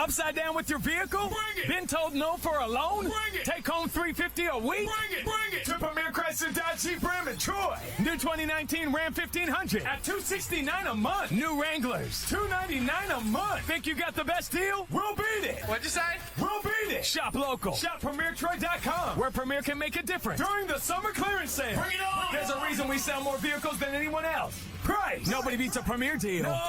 Upside down with your vehicle? Bring it. Been told no for a loan? Bring it. Take home $350 a week? Bring it to Premier Chrysler Dodge Jeep Ram in Troy. New 2019 Ram 1500 at $269 a month. New Wranglers, $299 a month. Think you got the best deal? We'll beat it. What'd you say? We'll beat it. Shop local. Shop PremierTroy.com, where Premier can make a difference. During the summer clearance sale. Bring it on. There's a reason we sell more vehicles than anyone else. Price. Nobody beats a Premier deal. Nobody.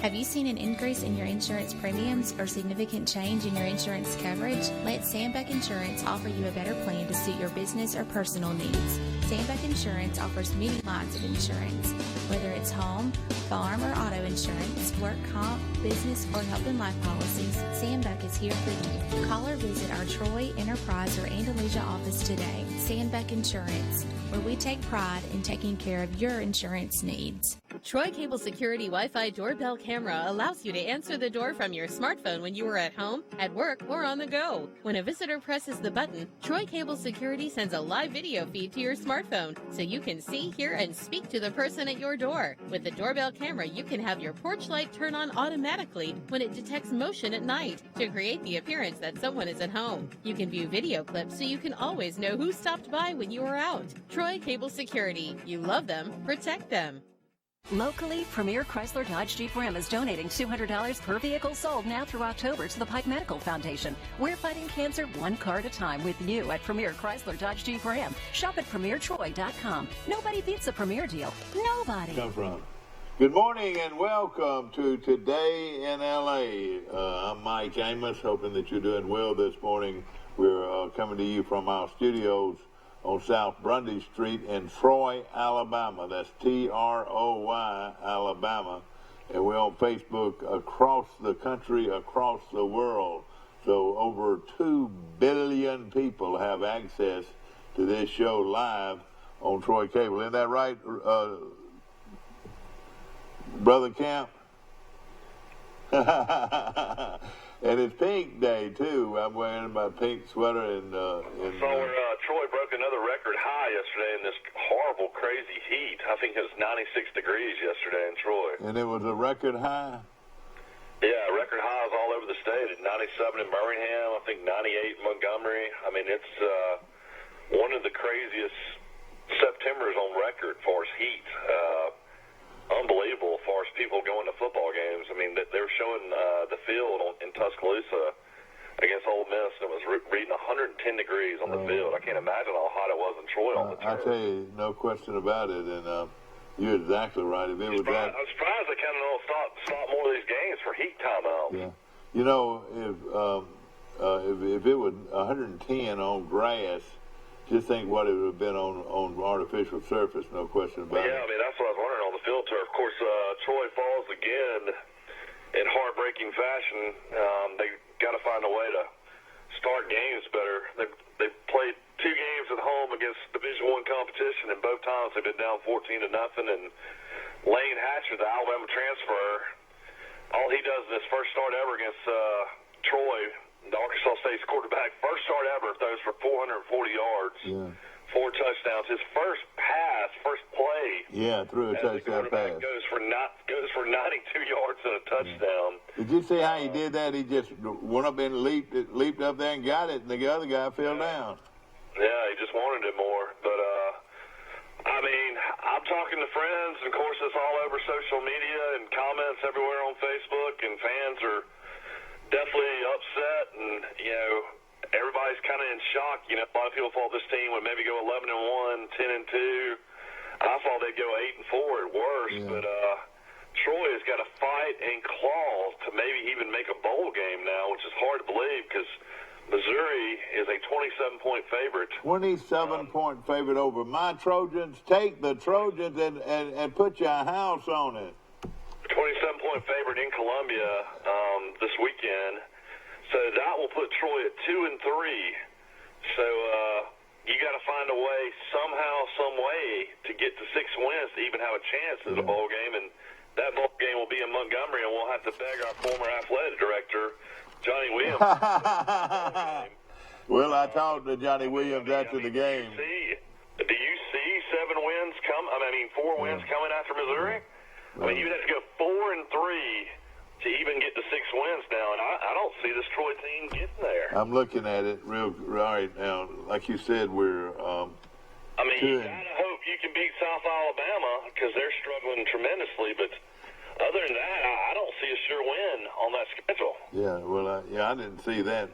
Have you seen an increase in your insurance premiums or significant change in your insurance coverage? Let Sandbeck Insurance offer you a better plan to suit your business or personal needs. Sandbeck Insurance offers many lines of insurance, whether it's home, farm, or auto insurance, work comp, business, or health and life policies. Sandbeck is here for you. Call or visit our Troy, Enterprise, or Andalusia office today. Sandbeck Insurance, where we take pride in taking care of your insurance needs. Troy Cable Security Wi-Fi doorbell camera allows you to answer the door from your smartphone when you are at home, at work, or on the go. When a visitor presses the button, Troy Cable Security sends a live video feed to your smartphone so you can see, hear, and speak to the person at your door. With the doorbell camera, you can have your porch light turn on automatically when it detects motion at night to create the appearance that someone is at home. You can view video clips so you can always know who stopped by when you were out. Troy Cable Security. You love them, protect them. Locally, Premier Chrysler Dodge Jeep Ram is donating $200 per vehicle sold now through October to the Pike Medical Foundation. We're fighting cancer one car at a time with you at Premier Chrysler Dodge Jeep Ram. Shop at PremierTroy.com. Nobody beats a Premier deal. Nobody. Come from. Good morning and welcome to Today in LA. I'm Mike Amos, hoping that you're doing well this morning. We're coming to you from our studios on South Grundy Street in Troy, Alabama. That's Troy, Alabama. And we're on Facebook across the country, across the world. So over 2 billion people have access to this show live on Troy Cable. Isn't that right, Brother Camp? And it's pink day, too. I'm wearing my pink sweater. Troy broke another record high yesterday in this horrible, crazy heat. I think it was 96 degrees yesterday in Troy. And it was a record high? Yeah, record highs all over the state. At 97 in Birmingham, I think 98 in Montgomery. I mean, it's one of the craziest Septembers on record as far as heat. Unbelievable as far as people going to football games. I mean, they were showing the field in Tuscaloosa against Ole Miss, and it was reading 110 degrees on the field. I can't imagine how hot it was in Troy on the turf. I tell you, no question about it, and you're exactly right. If it was that, I'm surprised they kind of stop more of these games for heat timeouts. Yeah, you know, if it was 110 on grass, just think what it would have been on artificial surface. No question about it. Yeah, I mean that's what I was wondering on the field turf. Of course, Troy falls again in heartbreaking fashion. They got to find a way to start games better. They played 2 games at home against Division I competition, and both times they've been down 14-0. And Lane Hatcher, the Alabama transfer, all he does in his first start ever against Troy, the Arkansas State's quarterback, first start ever, throws for 440 yards. Yeah. 4 touchdowns. His first play. Yeah, threw a touchdown pass. Goes for 92 yards and a touchdown. Did you see how he did that? He just went up and leaped up there and got it, and the other guy fell down. Yeah, he just wanted it more. But I mean, I'm talking to friends, and of course, it's all over social media and comments everywhere on Facebook, and fans are definitely upset, and everybody's kind of in shock. A lot of people thought this team would maybe go 11-1, 10-2. I thought they'd go 8-4 at worst, but Troy has got to fight and claw to maybe even make a bowl game now, which is hard to believe because Missouri is a 27-point favorite. 27-point favorite over my Trojans. Take the Trojans and put your house on it. 27-point favorite in Columbia this weekend. So that will put Troy at 2-3. So you got to find a way, somehow, some way, to get to 6 wins to even have a chance at a bowl game. And that bowl game will be in Montgomery, and we'll have to beg our former athletic director, Johnny Williams. Well, I talked to Johnny Williams after the game. Do you see 7 wins come? 4 wins coming after Missouri? I mean, you would have to go 4-3 to even get to 6 wins now, and I don't see this Troy team getting there. I'm looking at it real right now. Like you said, we're. I mean, you gotta hope you can beat South Alabama because they're struggling tremendously. But other than that, I don't see a sure win on that schedule. Yeah, well, I didn't see that.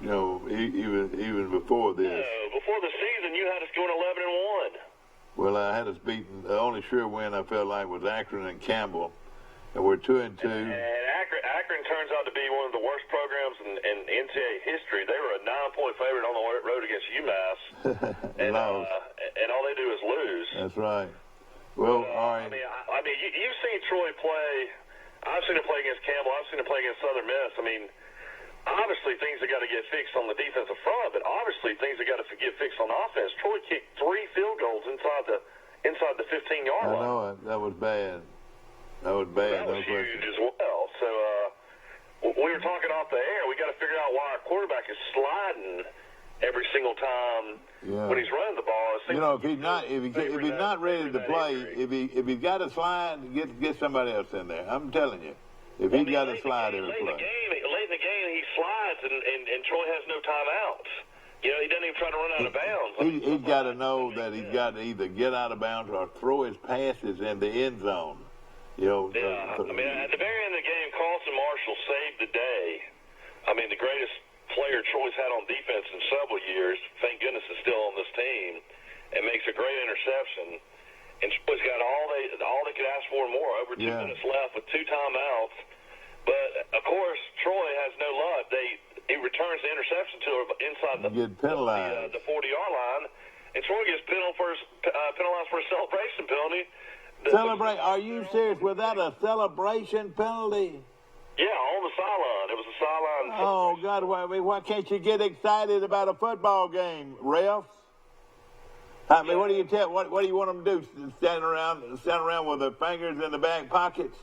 You know, even before this. No, before the season, you had us going 11-1. Well, I had us beaten. The only sure win I felt like was Akron and Campbell, and we're 2-2. And Akron turns out to be one of the worst programs in NCAA history. They were a 9-point favorite on the road against UMass, and all they do is lose. That's right. Well, all right. I mean, you've seen Troy play. I've seen him play against Campbell. I've seen him play against Southern Miss. I mean, obviously things have got to get fixed on the defensive front, but obviously things have got to get fixed on offense. Troy kicked 3 field goals inside the 15-yard line. I know it. That was bad. That was bad. That was huge as well. So we were talking off the air. We got to figure out why our quarterback is sliding every single time when he's running the ball. You know, if he's not ready to play, if he's got to slide, get somebody else in there. I'm telling you, if he's got to slide, he'll play. Late in the game, he slides, and Troy has no timeouts. You know, he doesn't even try to run out of bounds. He's got to know that he's got to either get out of bounds or throw his passes in the end zone. You know, I mean, at the very end of the game, Carlton Marshall saved the day. I mean, the greatest player Troy's had on defense in several years, thank goodness, is still on this team, and makes a great interception. And Troy's got all they could ask for and more. Over 2 minutes left with 2 timeouts. But of course, Troy has no luck. He returns the interception to inside the 40-yard line, and Troy gets penalized for a celebration penalty. Celebrate? Are you serious? Was that a celebration penalty? Yeah, on the sideline. It was a sideline. Oh God! Why can't you get excited about a football game, refs? I mean, what do you want them to do? Stand around with their fingers in the back pockets?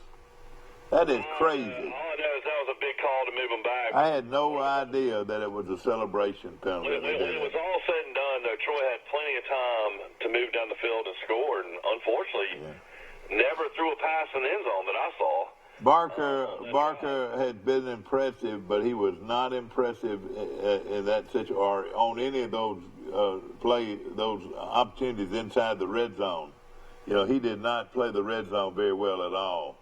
That is crazy. All I know is that was a big call to move them back. I had no idea that it was a celebration penalty. When it was all said and done, though, Troy had plenty of time to move down the field and score, and unfortunately, never threw a pass in the end zone that I saw. Barker had been impressive, but he was not impressive in that situation or on any of those those opportunities inside the red zone. You know, he did not play the red zone very well at all.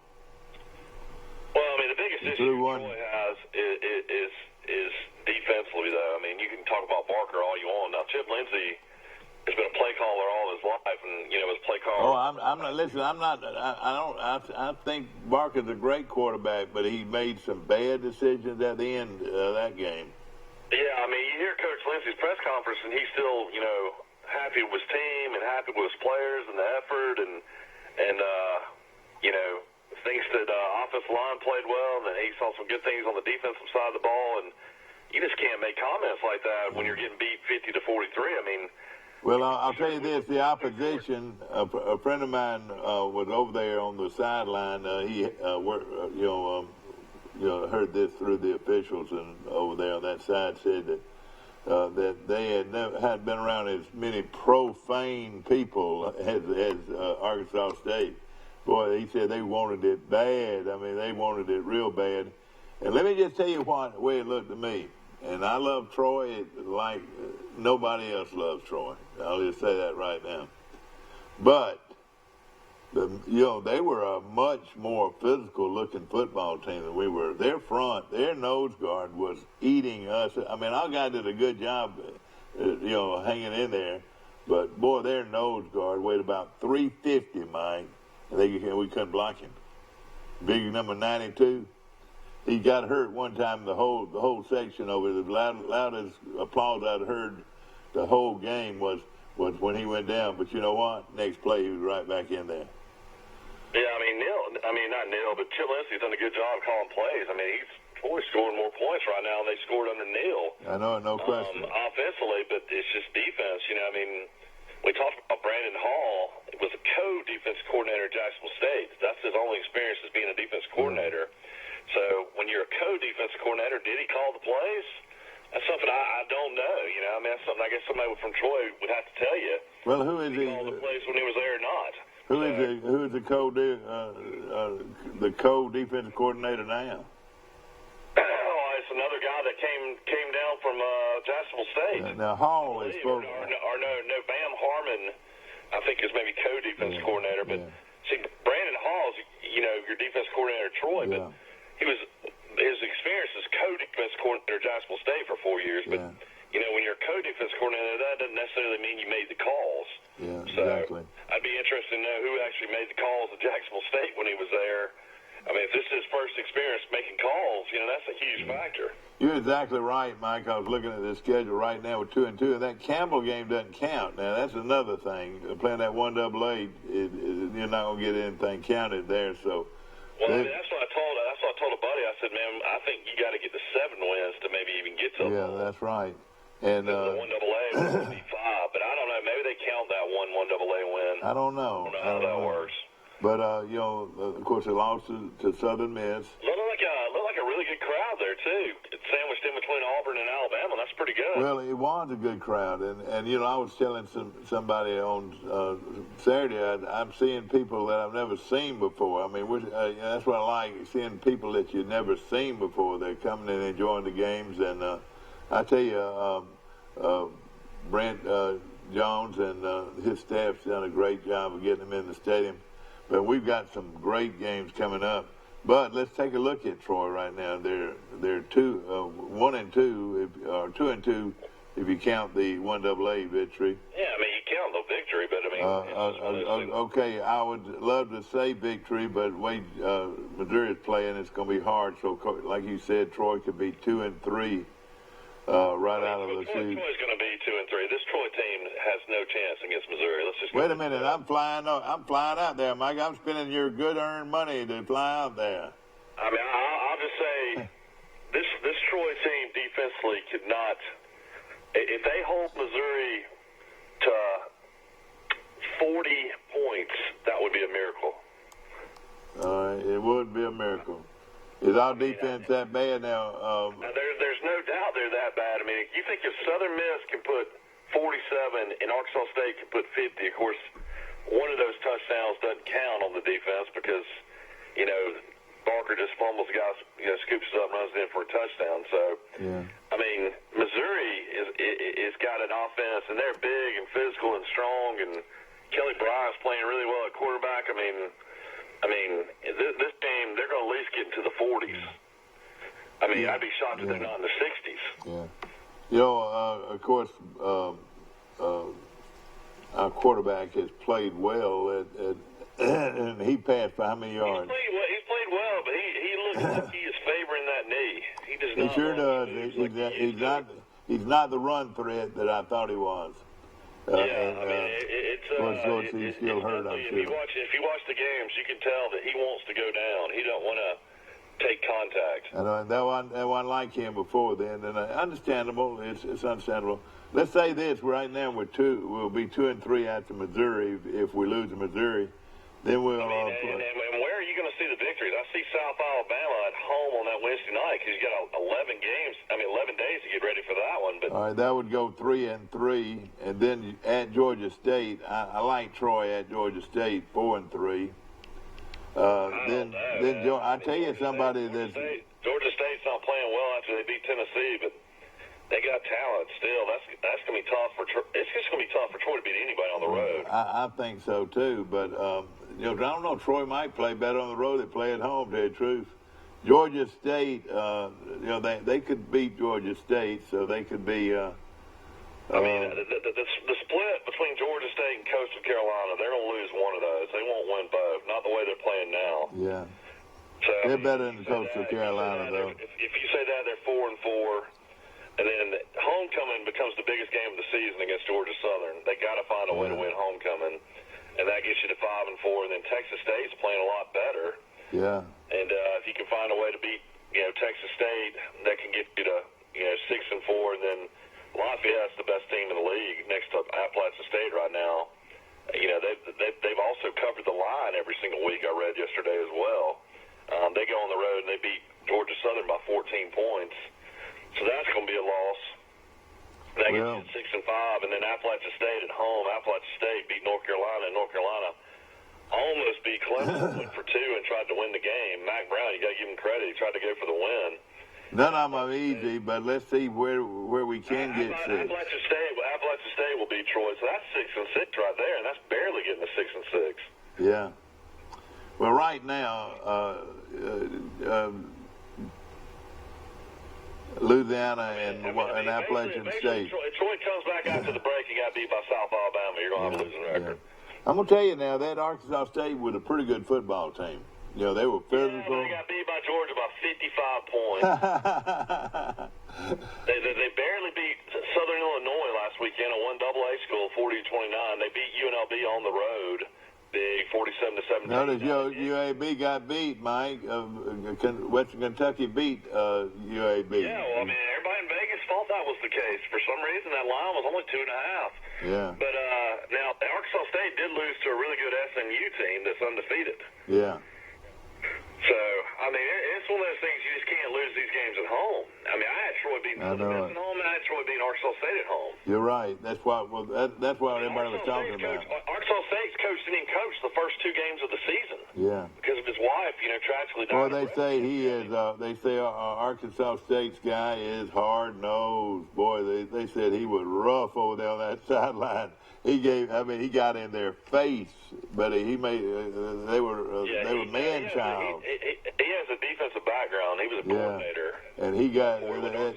Well, I mean, the biggest issue Troy has is defensively, though. I mean, you can talk about Barker all you want. Now, Chip Lindsey has been a play caller all his life, and was play caller. Oh, I'm not. Listen, I'm not. I think Barker's a great quarterback, but he made some bad decisions at the end of that game. Yeah, I mean, you hear Coach Lindsey's press conference, and he's still, happy with his team and happy with his players and the effort, and thinks that offensive line played well, and that he saw some good things on the defensive side of the ball, and you just can't make comments like that when you're getting beat 50-43. I mean. Well, I'll tell you this: the opposition. A friend of mine was over there on the sideline. He heard this through the officials, and over there on that side said that they had been around as many profane people as Arkansas State. Boy, he said they wanted it bad. I mean, they wanted it real bad. And let me just tell you the way it looked to me. And I love Troy like nobody else loves Troy. I'll just say that right now. But, they were a much more physical-looking football team than we were. Their nose guard was eating us. I mean, our guy did a good job, hanging in there. But, boy, their nose guard weighed about 350, Mike. And we couldn't block him. Big number 92. He got hurt one time. The whole section over the loudest applause I'd heard the whole game was when he went down. But you know what? Next play, he was right back in there. Yeah, not Neil, but Chip Lindsey's done a good job calling plays. I mean, he's always scoring more points right now, and they scored under Neil. I know, no question. Offensively, but it's just defense. We talked about Brandon Hall. He was a co-defense coordinator at Jacksonville State. That's his only experience as being a defense coordinator. So when you're a co-defense coordinator, did he call the plays? That's something I don't know. That's something I guess somebody from Troy would have to tell you. Well, who is he? Called the plays when he was there or not. Who is the co-defensive coordinator now? It's another guy that came down from Jacksonville State. Now Hall is or no, Bam Harmon, I think is maybe co-defensive coordinator. But see, Brandon Hall's, your defense coordinator at Troy, but his experience as co-defense coordinator at Jacksonville State for 4 years. But when you're a co-defense coordinator, that doesn't necessarily mean you made the calls. Yeah, so exactly. I'd be interested to know who actually made the calls at Jacksonville State when he was there. I mean, if this is his first experience making calls, that's a huge factor. You're exactly right, Mike. I was looking at the schedule right now with 2-2, and that Campbell game doesn't count. Now, that's another thing. Playing that 1AA, you're not going to get anything counted there. So, well, I mean, that's what I told a buddy. I said, man, I think you got to get to 7 wins to maybe even get to. Yeah, that's right. And the 1AA was going to be 5, but I don't know. Maybe they count that 1AA win. I don't know. I don't know how that works. But of course, they lost to Southern Miss. Looked like a really good crowd there too. It's sandwiched in between Auburn and Alabama. That's pretty good. Well, it was a good crowd, and I was telling somebody on Saturday, I'm seeing people that I've never seen before. I mean, that's what I like, seeing people that you've never seen before. They're coming and enjoying the games, and I tell you, Brent Jones and his staff's done a great job of getting them in the stadium. But we've got some great games coming up. But let's take a look at Troy right now. They're 1-2, or 2-2 if you count the 1AA victory. Yeah, I mean you count the victory, but I mean. Okay, I would love to say victory, but wait, Missouri is playing. It's going to be hard. So, like you said, Troy could be 2-3. Right out of the chute. Troy's going to be 2-3. This Troy team has no chance against Missouri. Let's just wait a minute. I'm flying out there, Mike. I'm spending your good-earned money to fly out there. I mean, I'll just say this Troy team defensively could not. If they hold Missouri to 40 points, that would be a miracle. It would be a miracle. Is our defense that bad now? There's no doubt they're that bad. I mean, you think if Southern Miss can put 47 and Arkansas State can put 50, of course, one of those touchdowns doesn't count on the defense because, Barker just fumbles the guy, scoops it up and runs it in for a touchdown. So, I mean, Missouri is got an offense, and they're big and physical and strong, and Kelly Bryant's playing really well at quarterback. I mean, this game, they're going to at least get into the 40s. I mean, I'd be shocked if they're not in the 60s. Yeah. Of course, our quarterback has played well, and he passed for how many yards? He's played well, but he looks like he is favoring that knee. He does not. He sure does. He's not the run threat that I thought he was. I mean, he's still hurt, I'm sure. If you watch the games, you can tell that he wants to go down. He don't want to take contact. I know, that wasn't like him before then, and understandable. It's understandable. Let's say this: right now we'll be 2-3 after Missouri. If we lose to Missouri, then we'll. And where are you going to see the victories? I see South Alabama at home on that Wednesday night because you got 11 days to get ready for that one. But all right, that would go 3-3, and then at Georgia State, I like Troy at Georgia State 4-3. I tell you somebody that's Georgia State's not playing well after they beat Tennessee, but they got talent still. That's going to be tough it's just going to be tough for Troy to beat anybody on the road. I think so too, but I don't know. Troy might play better on the road than play at home. To tell you the truth, Georgia State, they could beat Georgia State, so they could be. I mean, the split between Georgia State and Coastal Carolina, they're going to lose one of those. They won't win both. Not the way they're playing now. Yeah. So, they're better than Coastal Carolina, though. If you say that, they're 4-4. And then homecoming becomes the biggest game of the season against Georgia Southern. They got to find a way to win homecoming, and that gets you to 5-4. And then Texas State's playing a lot better. Yeah. And if you can find a way to beat, Texas State, that can get you to 6-4. And then Lafayette's the best team in the league next to Appalachian State right now. They've also covered the line every single week. I read yesterday as well. They go on the road and they beat Georgia Southern by 14 points. So that's going to be a loss. That gets you 6-5, and then Appalachian State at home. Appalachian State beat North Carolina, and North Carolina almost beat Clemson, went for 2 and tried to win the game. Mac Brown, you got to give him credit. He tried to go for the win. None of them are easy, but let's see where we can get 6. Appalachian State will beat Troy, so that's 6-6 right there, and that's barely getting to 6-6. Yeah. Well, right now, Louisiana and Appalachian State. Troy comes back after the break and got beat by South Alabama. You're going to have a losing record. I'm going to tell you now, that Arkansas State was a pretty good football team. You know, they were physical. Yeah, they got beat by Georgia by 55 points. they barely beat Southern Illinois last weekend at one AA school, 40-29. They beat UNLV on the road, big, 47-17. Notice UAB got beat, Mike. Western Kentucky beat UAB. Yeah, well, I mean, everybody in Vegas thought that was the case. For some reason, that line was only 2.5. Yeah. But now Arkansas State did lose to a really good SMU team that's undefeated. Yeah. So, I mean, it's one of those things you just can't lose these games at home. I mean, I had Troy beating Southern Miss at home, and I had Troy beating Arkansas State at home. You're right. That's what everybody was talking about. Arkansas State's coach didn't even coach the first 2 games of the season. Yeah. Because of his wife, tragically died. Well, they say he is. They say Arkansas State's guy is hard nosed. Boy, they said he was rough over there on that sideline. He got in their face, but they were man-child. He has a defensive background. He was a coordinator. And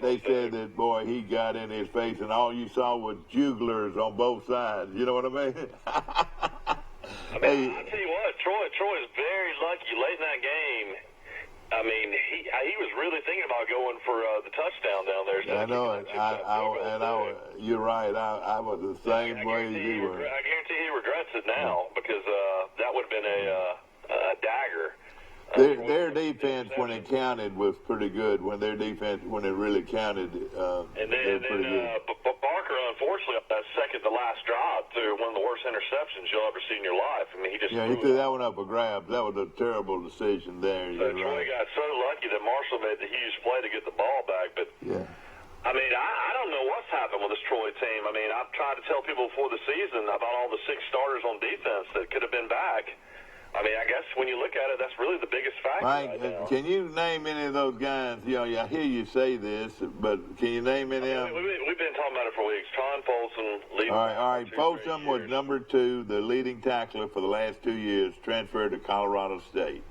they said that, boy, he got in his face, and all you saw was jugglers on both sides. You know what I mean? I mean, I tell you what, Troy is very lucky late in that game. I mean, he was really thinking about going for the touchdown down there. I know it. You're right. I was the same way as you were. I guarantee he regrets it now because that would have been a dagger. Their defense, when it counted, was pretty good. When it really counted, they were pretty good. Barker, unfortunately, on that second to last drive, threw one of the worst interceptions you'll ever see in your life. I mean, he threw that one up for grabs. That was a terrible decision there. So Troy got so lucky that Marshall made the huge play to get the ball back. But I mean, I don't know what's happened with this Troy team. I mean, I've tried to tell people before the season about all the 6 starters on defense that could have been back. I mean, I guess when you look at it, that's really the biggest factor. Mike, right now. Can you name any of those guys? You know, I hear you say this, but can you name any of them? We've been talking about it for weeks. Tron Folsom. All right. Folsom was number 2, the leading tackler for the last 2 years, transferred to Colorado State.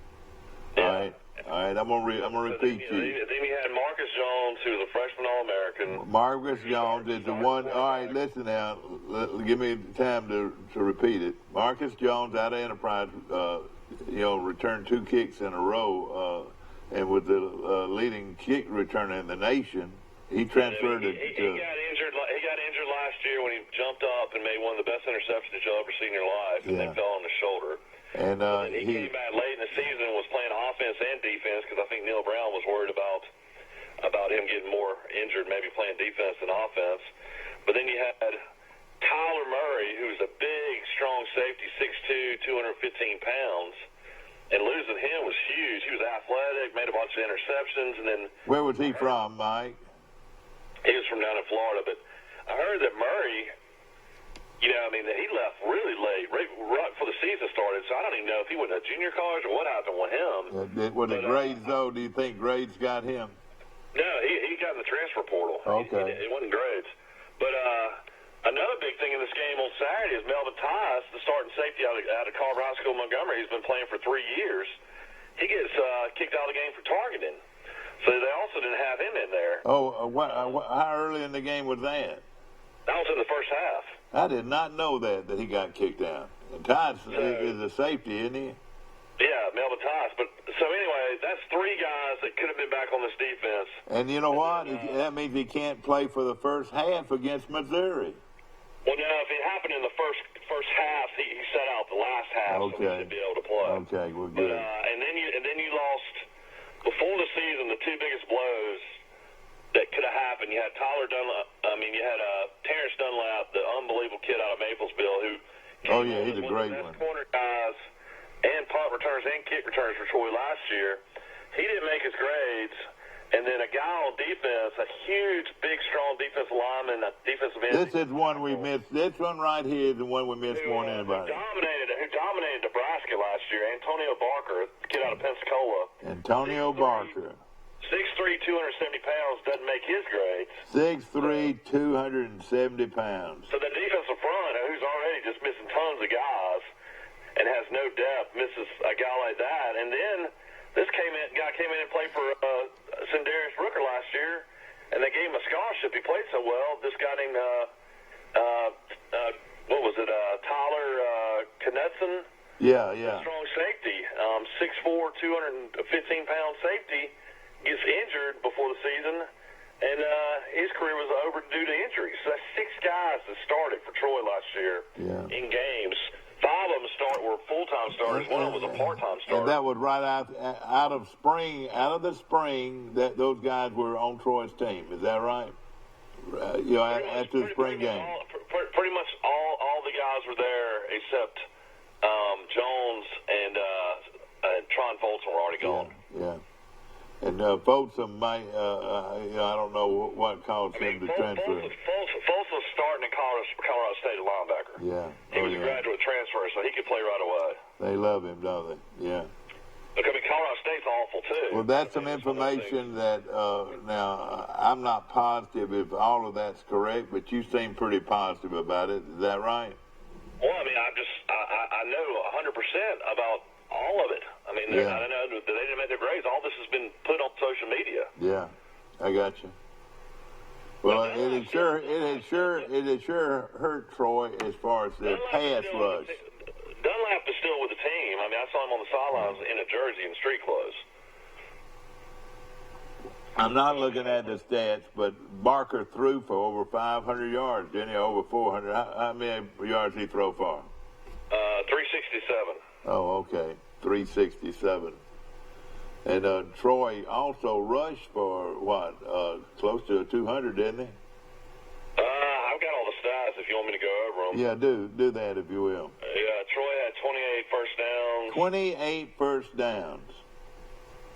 Yeah. All right. I'm gonna repeat you. Then you had Marcus Jones, who was a freshman All-American. Marcus Jones is the one. All right, listen now. Give me time to repeat it. Marcus Jones out of Enterprise, returned 2 kicks in a row, and was the leading kick returner in the nation. He transferred He got injured. He got injured last year when he jumped up and made one of the best interceptions you'll ever see in your life, and then fell on his shoulder. And he came back late in the season and was playing offense and defense because I think Neil Brown was worried about him getting more injured, maybe playing defense than offense. But then you had Tyler Murray, who's a big, strong safety, 6'2", 215 pounds. And losing him was huge. He was athletic, made a bunch of interceptions, and then... Where was he from, Mike? He was from down in Florida, but I heard that Murray... he left really late, right before the season started, so I don't even know if he went to junior college or what happened with him. Was it grades, though? Do you think grades got him? No, he got in the transfer portal. Okay. It wasn't grades. But another big thing in this game on Saturday is Melvin Tice, the starting safety out of Carver High School, Montgomery. He's been playing for 3 years. He gets kicked out of the game for targeting. So they also didn't have him in there. How early in the game was that? That was in the first half. I did not know that he got kicked out. Tice is a safety, isn't he? Yeah, Melvin Tice. But so anyway, that's 3 guys that could have been back on this defense. And you know what? That means he can't play for the first half against Missouri. Well, no, if it happened in the first half, he set out the last half, so he should be able to play. Okay, well, good. And then you lost before the season. The 2 biggest blows that could have happened. You had Tyler Dunlap. You had Terrence Dunlap, the unbelievable kid out of Maplesville, who he's a great one of the best one. corner guys and punt returns and kick returns for Troy last year. He didn't make his grades. And then a guy on defense, a huge, big, strong defensive lineman, a defensive end. This is one we missed. This one right here is the one we missed more than anybody. Who dominated Nebraska year, Antonio Barker, kid out of Pensacola. Antonio Barker. 6'3", 270 pounds, doesn't make his grades. 6'3", 270 pounds. So the defensive front, who's already just missing tons of guys and has no depth, misses a guy like that. And then this guy came in and played for Sindarius Rooker last year, and they gave him a scholarship. He played so well. This guy named, Tyler Knudsen? Yeah. Strong safety, 6'4", 215-pound safety, gets injured before the season, and his career was over due to injuries. So that's 6 guys that started for Troy last year in games. 5 of them were full-time starters. One of them was a part-time starter. And that was right out of the spring that those guys were on Troy's team. Is that right? After the spring game. Pretty much all the guys were there except Jones and Tron Folsom were already gone. Yeah. And Folsom might, I don't know what caused him to transfer. Folsom's starting in Colorado State linebacker. Yeah. He was a graduate transfer, so he could play right away. They love him, don't they? Yeah. Look, Colorado State's awful, too. Well, that's some information that, now, I'm not positive if all of that's correct, but you seem pretty positive about it. Is that right? Well, I know 100% about all of it. I know that they didn't make their grades. All this has been put on social media. Yeah, I got you. Well, it has sure hurt Troy as far as their pass rush. Dunlap is still with the team. I saw him on the sidelines in a jersey and street clothes. I'm not looking at the stats, but Barker threw for over 500 yards, didn't he? Over 400. How many yards did he throw for? 367. Oh, okay. 367. And Troy also rushed for, close to 200, didn't he? I've got all the stats if you want me to go over them. Yeah, do that if you will. Yeah, Troy had 28 first downs. 28 first downs.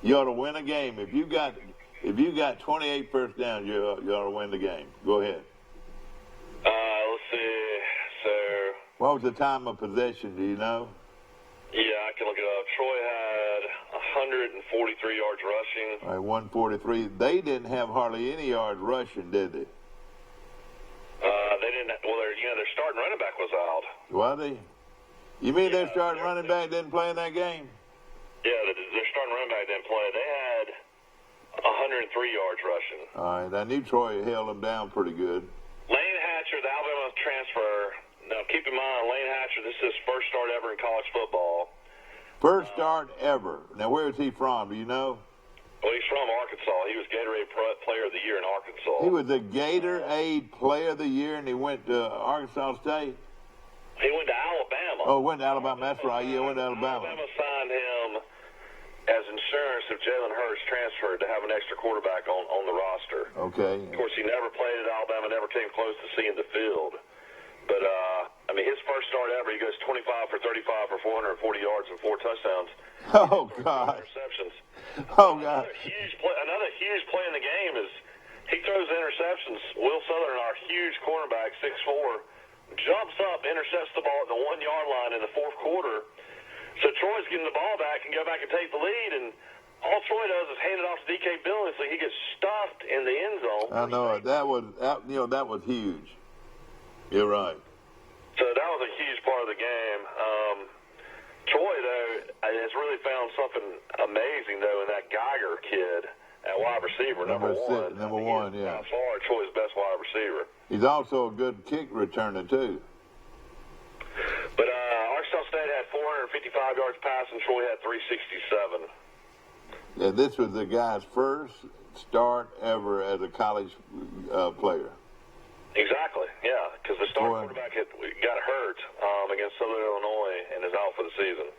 You ought to win a game. If you got 28 first downs, you ought to win the game. Go ahead. Let's see. So. What was the time of possession? Do you know? Yeah, I can look it up. Troy had 143 yards rushing. All right, 143. They didn't have hardly any yards rushing, did they? They didn't. Well, their starting running back was out. Was he? You mean their starting running back didn't play in that game? Yeah, their starting running back didn't play. They had 103 yards rushing. All right, I knew Troy held them down pretty good. Lane Hatcher, the Alabama transfer. Now, keep in mind, Lane Hatcher, this is his first start ever in college football. First start ever. Now, where is he from? Do you know? Well, he's from Arkansas. He was Gatorade Player of the Year in Arkansas. He was a Gatorade Player of the Year, and he went to Arkansas State? He went to Alabama. Oh, went to Alabama. That's right. Yeah, went to Alabama. Alabama signed him as insurance if Jalen Hurts transferred to have an extra quarterback on the roster. Okay. Of course, he never played at Alabama, never came close to seeing the field. But, his first start ever, he goes 25 for 35 for 440 yards and 4 touchdowns. Oh, God. Interceptions. Oh, God. Another huge play in the game is he throws interceptions. Will Southern, our huge cornerback, 6'4", jumps up, intercepts the ball at the 1-yard line in the fourth quarter. So Troy's getting the ball back and go back and take the lead, and all Troy does is hand it off to D.K. Billings, so he gets stuffed in the end zone. I know it. That was huge. You're right. So that was a huge part of the game. Troy, though, has really found something amazing, though, in that Geiger kid at wide receiver, number one. Number one, yeah. By far, Troy's best wide receiver. He's also a good kick returner, too. But Arkansas State had 455 yards passing. Troy had 367. Yeah, this was the guy's first start ever as a college player. Exactly, yeah, because the starting quarterback got hurt against Southern Illinois and is out for the season.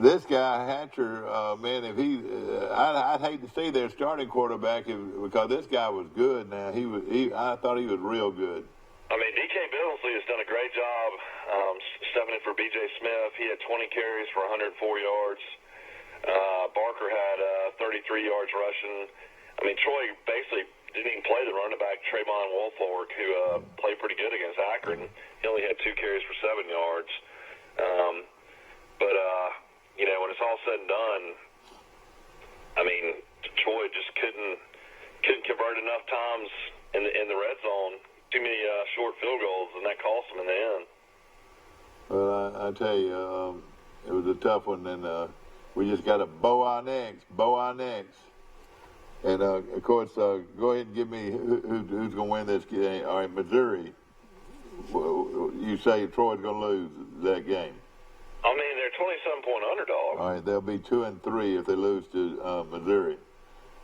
This guy, Hatcher, man, if I'd hate to see their starting quarterback because this guy was good. Now I thought he was real good. D.K. Billingsley has done a great job stepping in for B.J. Smith. He had 20 carries for 104 yards. Barker had 33 yards rushing. Troy basically didn't even play the running back, Trayvon Wolfork, who played pretty good against Akron. He only had 2 carries for 7 yards. you know, when it's all said and done, I mean, Troy just couldn't convert enough times in the red zone. Too many short field goals, and that cost them in the end. Well, I tell you, it was a tough one, and we just got to bow our necks. And, of course, go ahead and give me who's going to win this game. All right, Missouri. You say Troy's going to lose that game. I mean, they're 27-point underdog. All right, they'll be 2-3 if they lose to Missouri.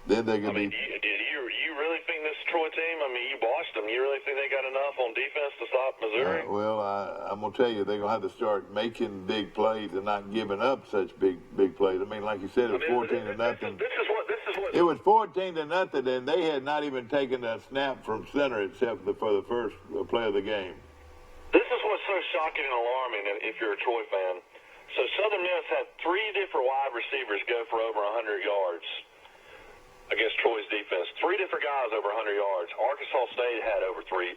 Then they're going to be... Do you really think this Troy team, I mean, you watched them, you really think they got enough on defense to stop Missouri? Well, I'm going to tell you, they're going to have to start making big plays and not giving up such big plays. I mean, like you said, it was 14-0. This is what. It was 14-0, and they had not even taken a snap from center except for the first play of the game. This is what's so shocking and alarming if you're a Troy fan. So Southern Miss had 3 different wide receivers go for over 100 yards against Troy's defense. 3 different guys over 100 yards. Arkansas State had over three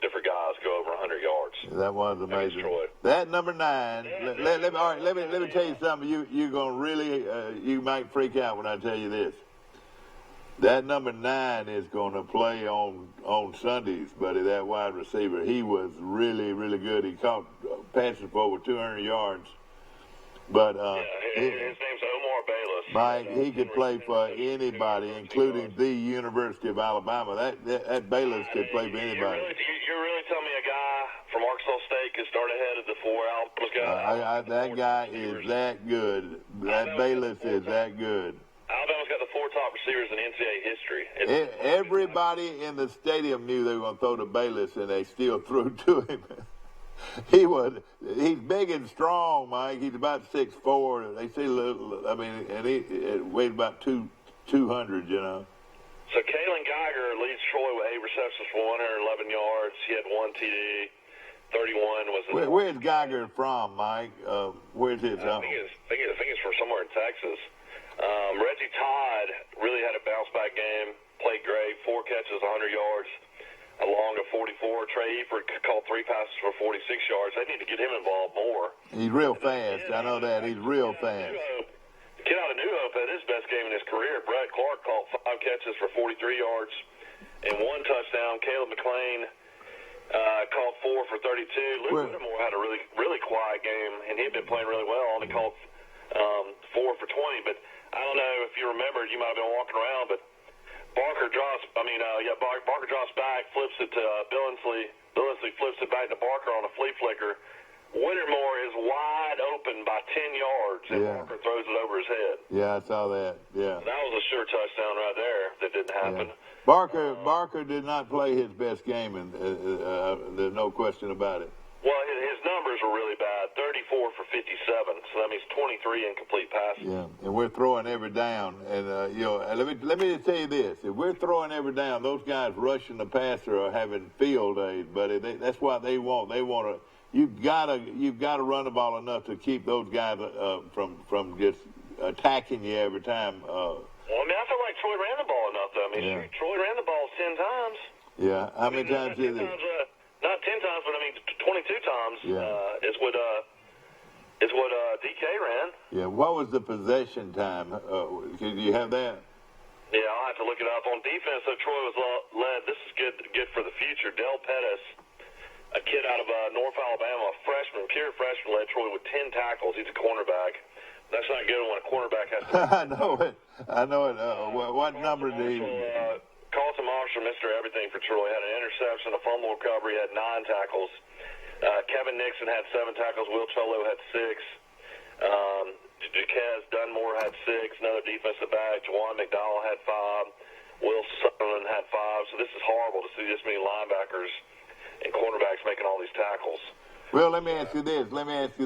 different guys go over 100 yards. That was amazing. That number 9. Let me tell you something. You're gonna really you might freak out when I tell you this. That number 9 is going to play on Sundays, buddy. That wide receiver, he was really, really good. He caught passes for over 200 yards. But his name's Omar Bayless. Mike, he could play for anybody, including the University of Alabama. That Bayless could play for anybody. You're really telling me a guy from Arkansas State could start ahead of the 4 Alabama guys? That guy is that good. That Bayless is that good. Alabama's got the 4 top receivers in NCAA history. Everybody in the stadium knew they were going to throw to Bayless, and they still threw to him. He's big and strong, Mike. He's about 6'4". They say little. I mean, and he weighed about 200. You know. So Kalen Geiger leads Troy with 8 receptions for 111 yards. He had 1 TD. 31 was. Where's Geiger from, Mike? Where's his? I think it's from somewhere in Texas. Reggie Todd really had a bounce-back game, played great, 4 catches, 100 yards, along a 44. Trey Eford caught 3 passes for 46 yards. They need to get him involved more. He's real fast. I know that. He's real fast. The kid out of New Hope had his best game in his career. Brett Clark caught 5 catches for 43 yards and 1 touchdown. Caleb McLean caught 4 for 32. Luke Whittemore had a really, really quiet game, and he had been playing really well, and he caught 4 for 20. But I don't know if you remember, you might have been walking around, but Barker drops back, flips it to Billingsley. Billingsley flips it back to Barker on a flea flicker. Whittemore is wide open by 10 yards, and Barker throws it over his head. Yeah, I saw that. Yeah. That was a sure touchdown right there that didn't happen. Yeah. Barker did not play his best game, and there's no question about it. Well, his numbers were really bad, 34 for 57, so that means 23 incomplete passes. Yeah, and we're throwing every down. And, let me just tell you this. If we're throwing every down, those guys rushing the passer are having field days, buddy. That's what they want. They want to – you've got to run the ball enough to keep those guys from just attacking you every time. Well, I mean, I feel like Troy ran the ball enough, though. I mean, Troy ran the ball 10 times. Yeah, how many times did they? Not 10 times, but I mean 22 times is what DK ran. Yeah, what was the possession time? Do you have that? Yeah, I'll have to look it up. On defense, so Troy was led. This is good for the future. Del Pettis, a kid out of North Alabama, a freshman, pure freshman, led Troy with 10 tackles. He's a cornerback. That's not good when a cornerback has to. I know it. What number did he? Carlton Marshall, Mr. Everything for Troy, had an interception, a fumble recovery, had 9 tackles. Kevin Nixon had 7 tackles. Will Cholo had 6. Jaquez Dunmore had 6. Another defensive back. Juwan McDowell had 5. Will Sutherland had 5. So this is horrible to see this many linebackers and cornerbacks making all these tackles. Well, let me ask you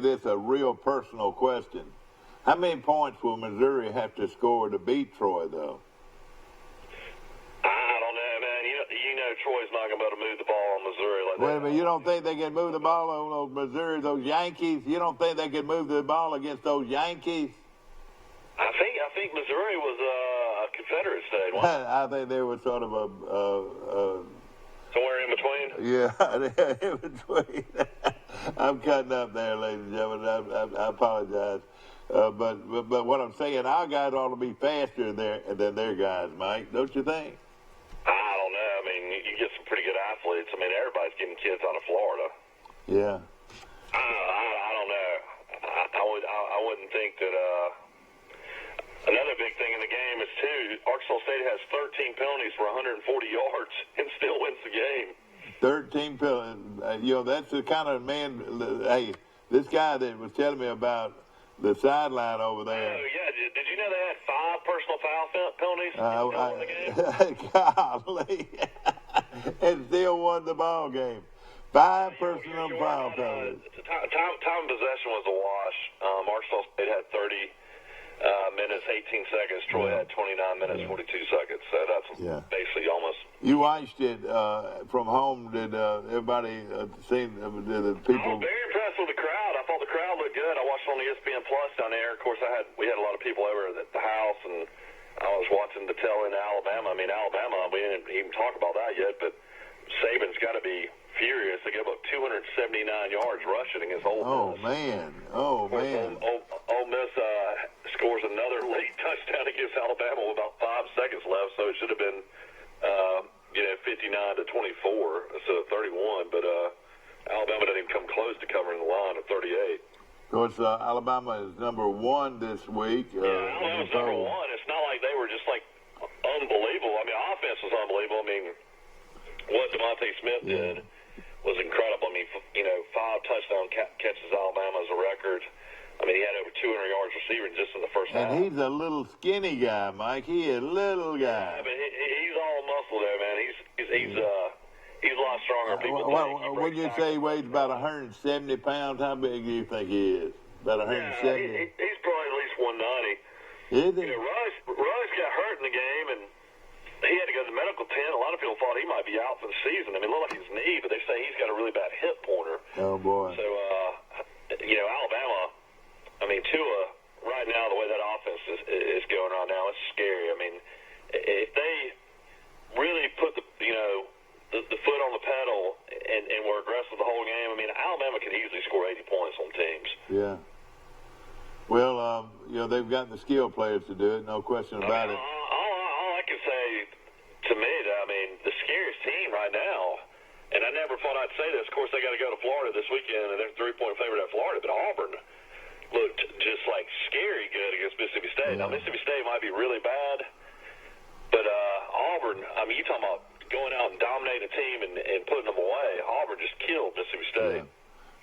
this, a real personal question. How many points will Missouri have to score to beat Troy, though? I don't know, man. You know Troy's not going to be able to move the ball on Missouri like that. Wait a minute, you don't think they can move the ball on those Missouri, those Yankees? You don't think they can move the ball against those Yankees? I think Missouri was a Confederate state. I think they were sort of a somewhere in between? Yeah, in between. I'm cutting up there, ladies and gentlemen. I apologize. But what I'm saying, our guys ought to be faster than their guys, Mike. Don't you think? I don't know. I mean, you get some pretty good athletes. I mean, everybody's getting kids out of Florida. Yeah. I don't know. I wouldn't think that. Another big thing in the game is too. Arkansas State has 13 penalties for 140 yards and still wins the game. 13 penalties. That's the kind of man. Hey, this guy that was telling me about the sideline over there. Oh yeah. Did you know they had 5 personal foul penalties? Golly. And still won the ball game. 5 personal foul penalties. Time of possession was a wash. Arkansas State had 30 minutes, 18 seconds. Troy had 29 minutes, 42 seconds. So that's basically almost. You watched it from home. Did everybody see the people? I was very impressed with the crowd. I thought the crowd looked good. I watched it on ESPN Plus down there. Of course, we had a lot of people over at the house, and I was watching the tail end of Alabama. I mean, Alabama, we didn't even talk about that yet, but Saban's got to be furious. They gave up 279 yards rushing against Ole Miss. Oh, man. Ole Miss scores another late touchdown against Alabama with about 5 seconds left, so it should have been, 59-24 instead of 31. But Alabama didn't even come close to covering the line of 38. Of course, Alabama is number 1 this week. Alabama's number 1. It's not like they were just, unbelievable. I mean, offense was unbelievable. I mean, what DeMonte Smith did was incredible. I mean, 5 touchdown catches Alabama as a record. I mean, he had over 200 yards receiving just in the first half. And he's a little skinny guy, Mike. He is a little guy. Yeah, but he's all muscle there, man. He's a lot stronger than people think. Would you say he weighs about 170 pounds? How big do you think he is? About 170? Yeah, he's probably at least 190. Is he? Rush got hurt in the game, and he had to go to the medical tent. A lot of people thought he might be out for the season. I mean, it looked like his knee, but they say he's got a really bad hip pointer. Oh, boy. So, Alabama, I mean, Tua, right now, the way that offense is going right now, it's scary. I mean, if they really put the foot on the pedal and were aggressive the whole game, I mean, Alabama could easily score 80 points on teams. Yeah. Well, they've got the skill players to do it, no question about it. All I can say, to me, I mean, the scariest team right now, and I never thought I'd say this. Of course, they got to go to Florida this weekend, and they're 3-point favorite at Florida, but Auburn looked just like scary good against Mississippi State. Yeah. Now, Mississippi State might be really bad, but Auburn, I mean, you talking about going out and dominating a team and putting them away. Auburn just killed Mississippi State. Yeah.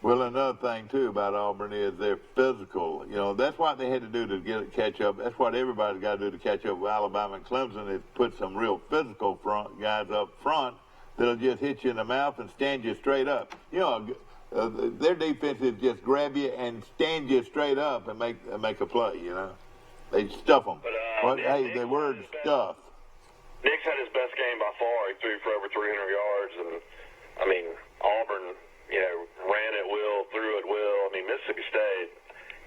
Well, another thing, too, about Auburn is they're physical. That's what they had to do to catch up. That's what everybody's got to do to catch up with Alabama and Clemson is put some real physical guys up front that'll just hit you in the mouth and stand you straight up. Their defense is just grab you and stand you straight up and make a play, They stuff them. But, the word stuff. Nick's had his best game by far. He threw for over 300 yards. And, I mean, Auburn, ran at will, threw at will. I mean, Mississippi State,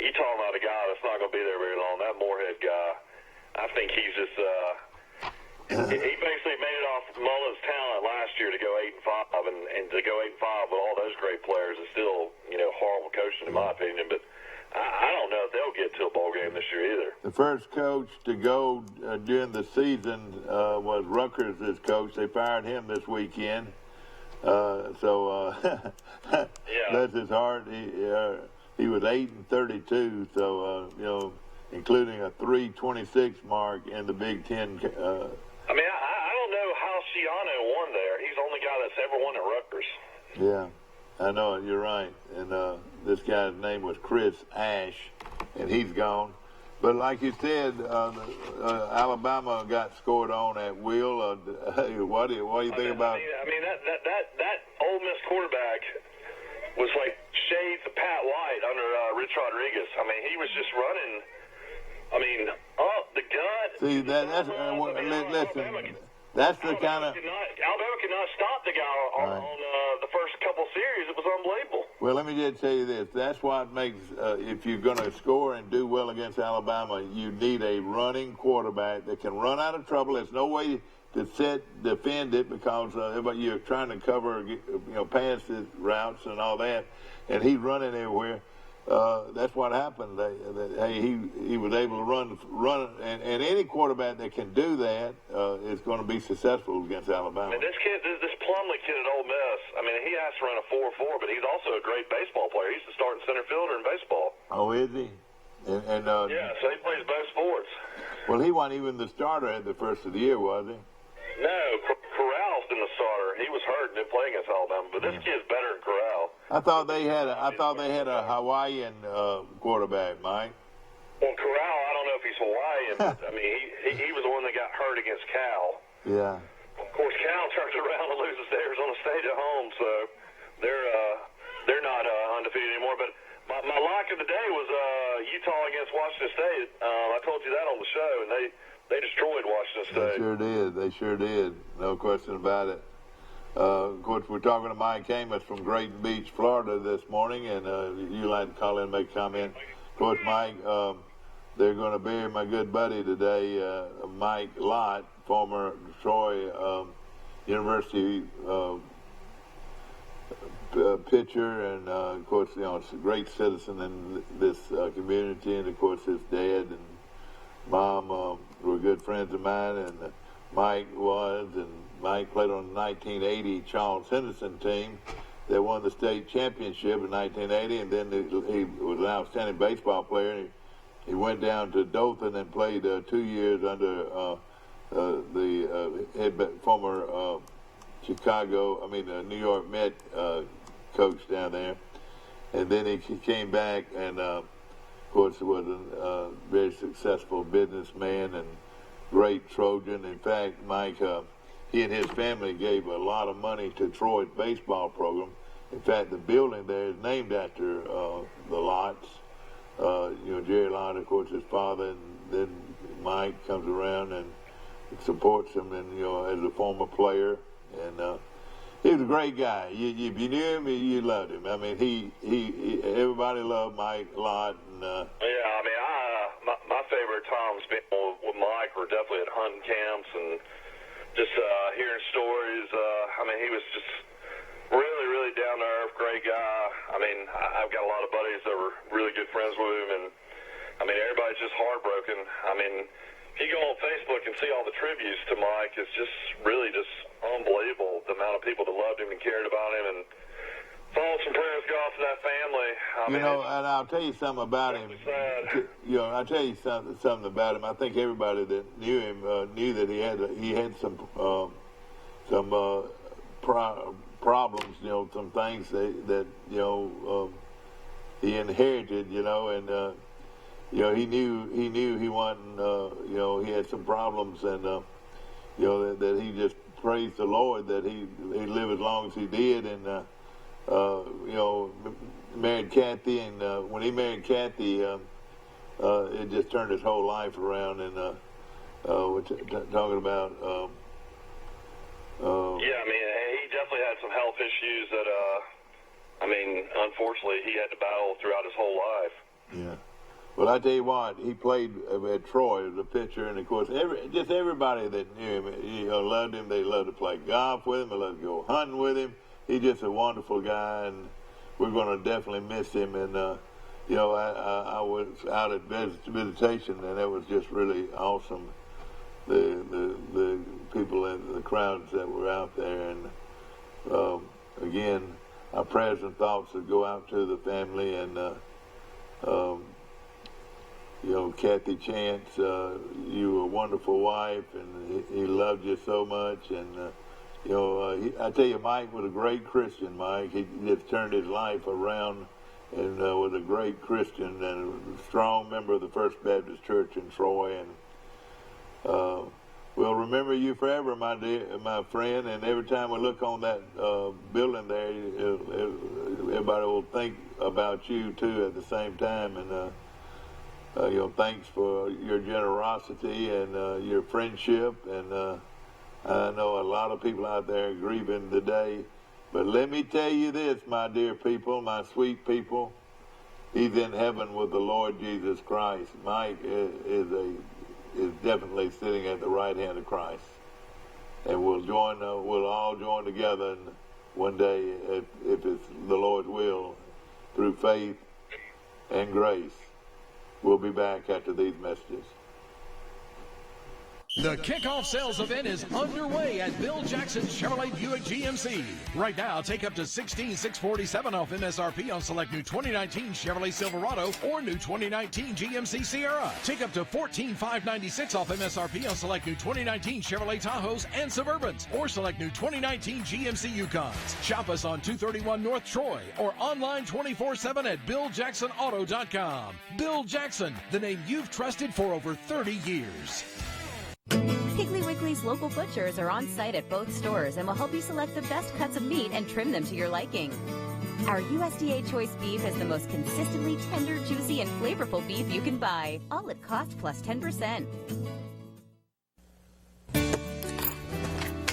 you talking about a guy that's not going to be there very long. That Moorhead guy, I think he's just he basically made it off Mullen's talent last year to go 8-5, and to go 8-5 with all those great players is still, horrible coaching in my opinion. But I don't know if they'll get to a bowl game this year either. The first coach to go during the season was Rutgers' coach. They fired him this weekend. Bless his heart. He was 8-32, so including a 3.26 mark in the Big Ten. I mean, I don't know how Schiano won there. He's the only guy that's ever won at Rutgers. Yeah, I know it. You're right. And this guy's name was Chris Ash, and he's gone. But like you said, Alabama got scored on at will. What do you think about? I mean, that Ole Miss quarterback was like shades of Pat White under Rich Rodriguez. I mean, he was just running. I mean, up the gut. See, that's listen. That's the kind of. Alabama could not stop the guy on the first couple series. It was unbelievable. Well, let me just tell you this. That's what makes, if you're going to score and do well against Alabama, you need a running quarterback that can run out of trouble. There's no way to defend it because you're trying to cover, pass routes and all that, and he's running everywhere. that's what happened. He was able to run, and any quarterback that can do that is going to be successful against Alabama. And this Plumlee kid at Ole Miss, I mean, he has to run a 4.4, but he's also a great baseball player. He's the starting center fielder in baseball. Oh, is he? Yeah, so he plays both sports. Well, he wasn't even the starter at the first of the year, was he? No, Corral's been the starter. He was hurt and didn't play against Alabama, but this kid's better than Corral. I thought they had a Hawaiian quarterback, Mike. Well, Corral, I don't know if he's Hawaiian. I mean, he was the one that got hurt against Cal. Yeah. Of course, Cal turns around and loses to Arizona State at home, so they're not undefeated anymore. But my lock of the day was Utah against Washington State. I told you that on the show, and they destroyed Washington State. They sure did. No question about it. Of course, we're talking to Mike Amos from Grayton Beach, Florida this morning, and you like to call in and make a comment. Of course, Mike, they're going to bury my good buddy today, Mike Lott, former Troy University pitcher, and of course, it's a great citizen in this community, and of course, his dad and mom were good friends of mine, and Mike was, and Mike played on the 1980 Charles Henderson team that won the state championship in 1980, and then he was an outstanding baseball player. He went down to Dothan and played 2 years under the former New York Met coach down there. And then he came back and, of course, was a very successful businessman and great Trojan. In fact, Mike, he and his family gave a lot of money to Troy's baseball program. In fact, the building there is named after the Lotts. Jerry Lott, of course, his father, and then Mike comes around and supports him, and as a former player, and he was a great guy. If you knew him, you loved him. I mean, he everybody loved Mike Lott, and yeah, I mean, my favorite times being with Mike were definitely at hunting camps and just hearing stories. I mean, he was just really, really down to earth, great guy. I mean, I've got a lot of buddies that were really good friends with him, and I mean, everybody's just heartbroken. I mean, if you go on Facebook and see all the tributes to Mike, it's just really just unbelievable, the amount of people that loved him and cared about him, and thoughts and prayers go out to that family. And I'll tell you something about him. I'll tell you something about him. I think everybody that knew him knew that he had some problems, some things that he inherited, and he knew he wasn't, he had some problems, and that he just praised the Lord that he lived as long as he did, and married Kathy, and when he married Kathy, it just turned his whole life around, and we're talking about. Yeah, I mean, he definitely had some health issues that, unfortunately, he had to battle throughout his whole life. Yeah. Well, I tell you what, he played at Troy as a pitcher, and of course, everybody that knew him, loved him. They loved to play golf with him. They loved to go hunting with him. He's just a wonderful guy, and we're going to definitely miss him. And I was out at visitation, and it was just really awesome. The people and the crowds that were out there, and again, our prayers and thoughts that go out to the family, and Kathy Chance, you were a wonderful wife, and he loved you so much, and I tell you, Mike was a great Christian. Mike, he just turned his life around, and was a great Christian and a strong member of the First Baptist Church in Troy, and we'll remember you forever, my friend. And every time we look on that building there, everybody will think about you too at the same time. And thanks for your generosity and your friendship. And I know a lot of people out there are grieving today. But let me tell you this, my dear people, my sweet people. He's in heaven with the Lord Jesus Christ. Mike is definitely sitting at the right hand of Christ, and we'll all join together, and one day, if it's the Lord's will, through faith and grace. We'll be back after these messages. The kickoff sales event is underway at Bill Jackson Chevrolet Buick GMC. Right now, take up to $16,647 off MSRP on select new 2019 Chevrolet Silverado or new 2019 GMC Sierra. Take up to $14,596 off MSRP on select new 2019 Chevrolet Tahoes and Suburbans or select new 2019 GMC Yukons. Shop us on 231 North Troy or online 24/7 at BillJacksonAuto.com. Bill Jackson, the name you've trusted for over 30 years. Piggly Wiggly's local butchers are on site at both stores and will help you select the best cuts of meat and trim them to your liking. Our USDA choice beef is the most consistently tender, juicy, and flavorful beef you can buy, all at cost plus 10%.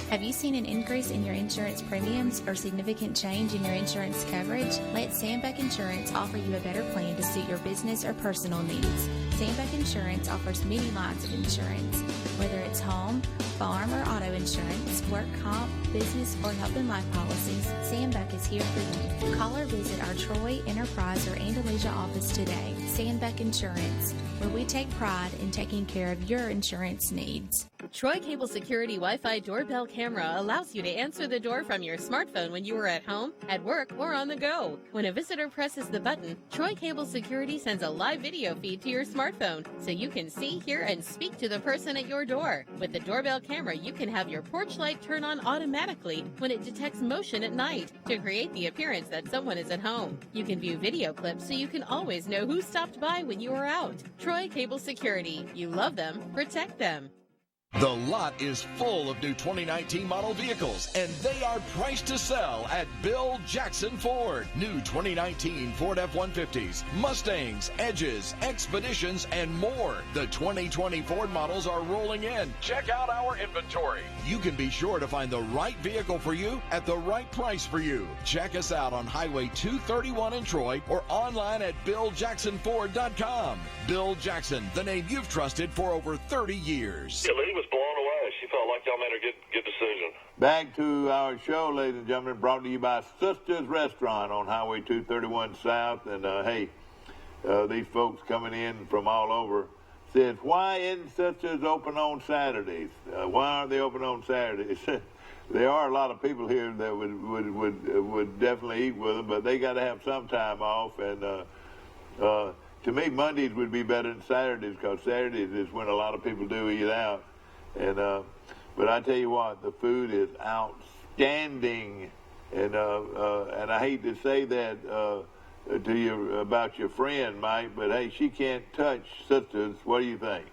Have you seen an increase in your insurance premiums or significant change in your insurance coverage? Let Sandbeck Insurance offer you a better plan to suit your business or personal needs. Sandbeck Insurance offers many lines of insurance, whether it's home, farm, or auto insurance, work comp, business, or health and life policies. Sandbeck is here for you. Call or visit our Troy, Enterprise, or Andalusia office today. Sandbeck Insurance, where we take pride in taking care of your insurance needs. Troy Cable Security Wi-Fi doorbell camera allows you to answer the door from your smartphone when you are at home, at work, or on the go. When a visitor presses the button, Troy Cable Security sends a live video feed to your smartphone so you can see, hear, and speak to the person at your door. With the doorbell camera, you can have your porch light turn on automatically when it detects motion at night to create the appearance that someone is at home. You can view video clips so you can always know who stopped by when you are out. Troy Cable Security. You love them, protect them. The lot is full of new 2019 model vehicles, and they are priced to sell at Bill Jackson Ford. New 2019 Ford F-150s, Mustangs, Edges, Expeditions, and more. The 2020 Ford models are rolling in. Check out our inventory. You can be sure to find the right vehicle for you at the right price for you. Check us out on Highway 231 in Troy or online at BillJacksonFord.com. Bill Jackson, the name you've trusted for over 30 years. Yeah, Lee was blown away. She felt like y'all made a good decision. Back to our show, ladies and gentlemen, brought to you by Sisters Restaurant on Highway 231 South. And, these folks coming in from all over said, why isn't Sisters open on Saturdays? Why aren't they open on Saturdays? There are a lot of people here that would definitely eat with them, but they got to have some time off. And to me, Mondays would be better than Saturdays because Saturdays is when a lot of people do eat out. And but I tell you what, the food is outstanding. And I hate to say that to you about your friend, Mike, but hey, she can't touch Sisters. What do you think?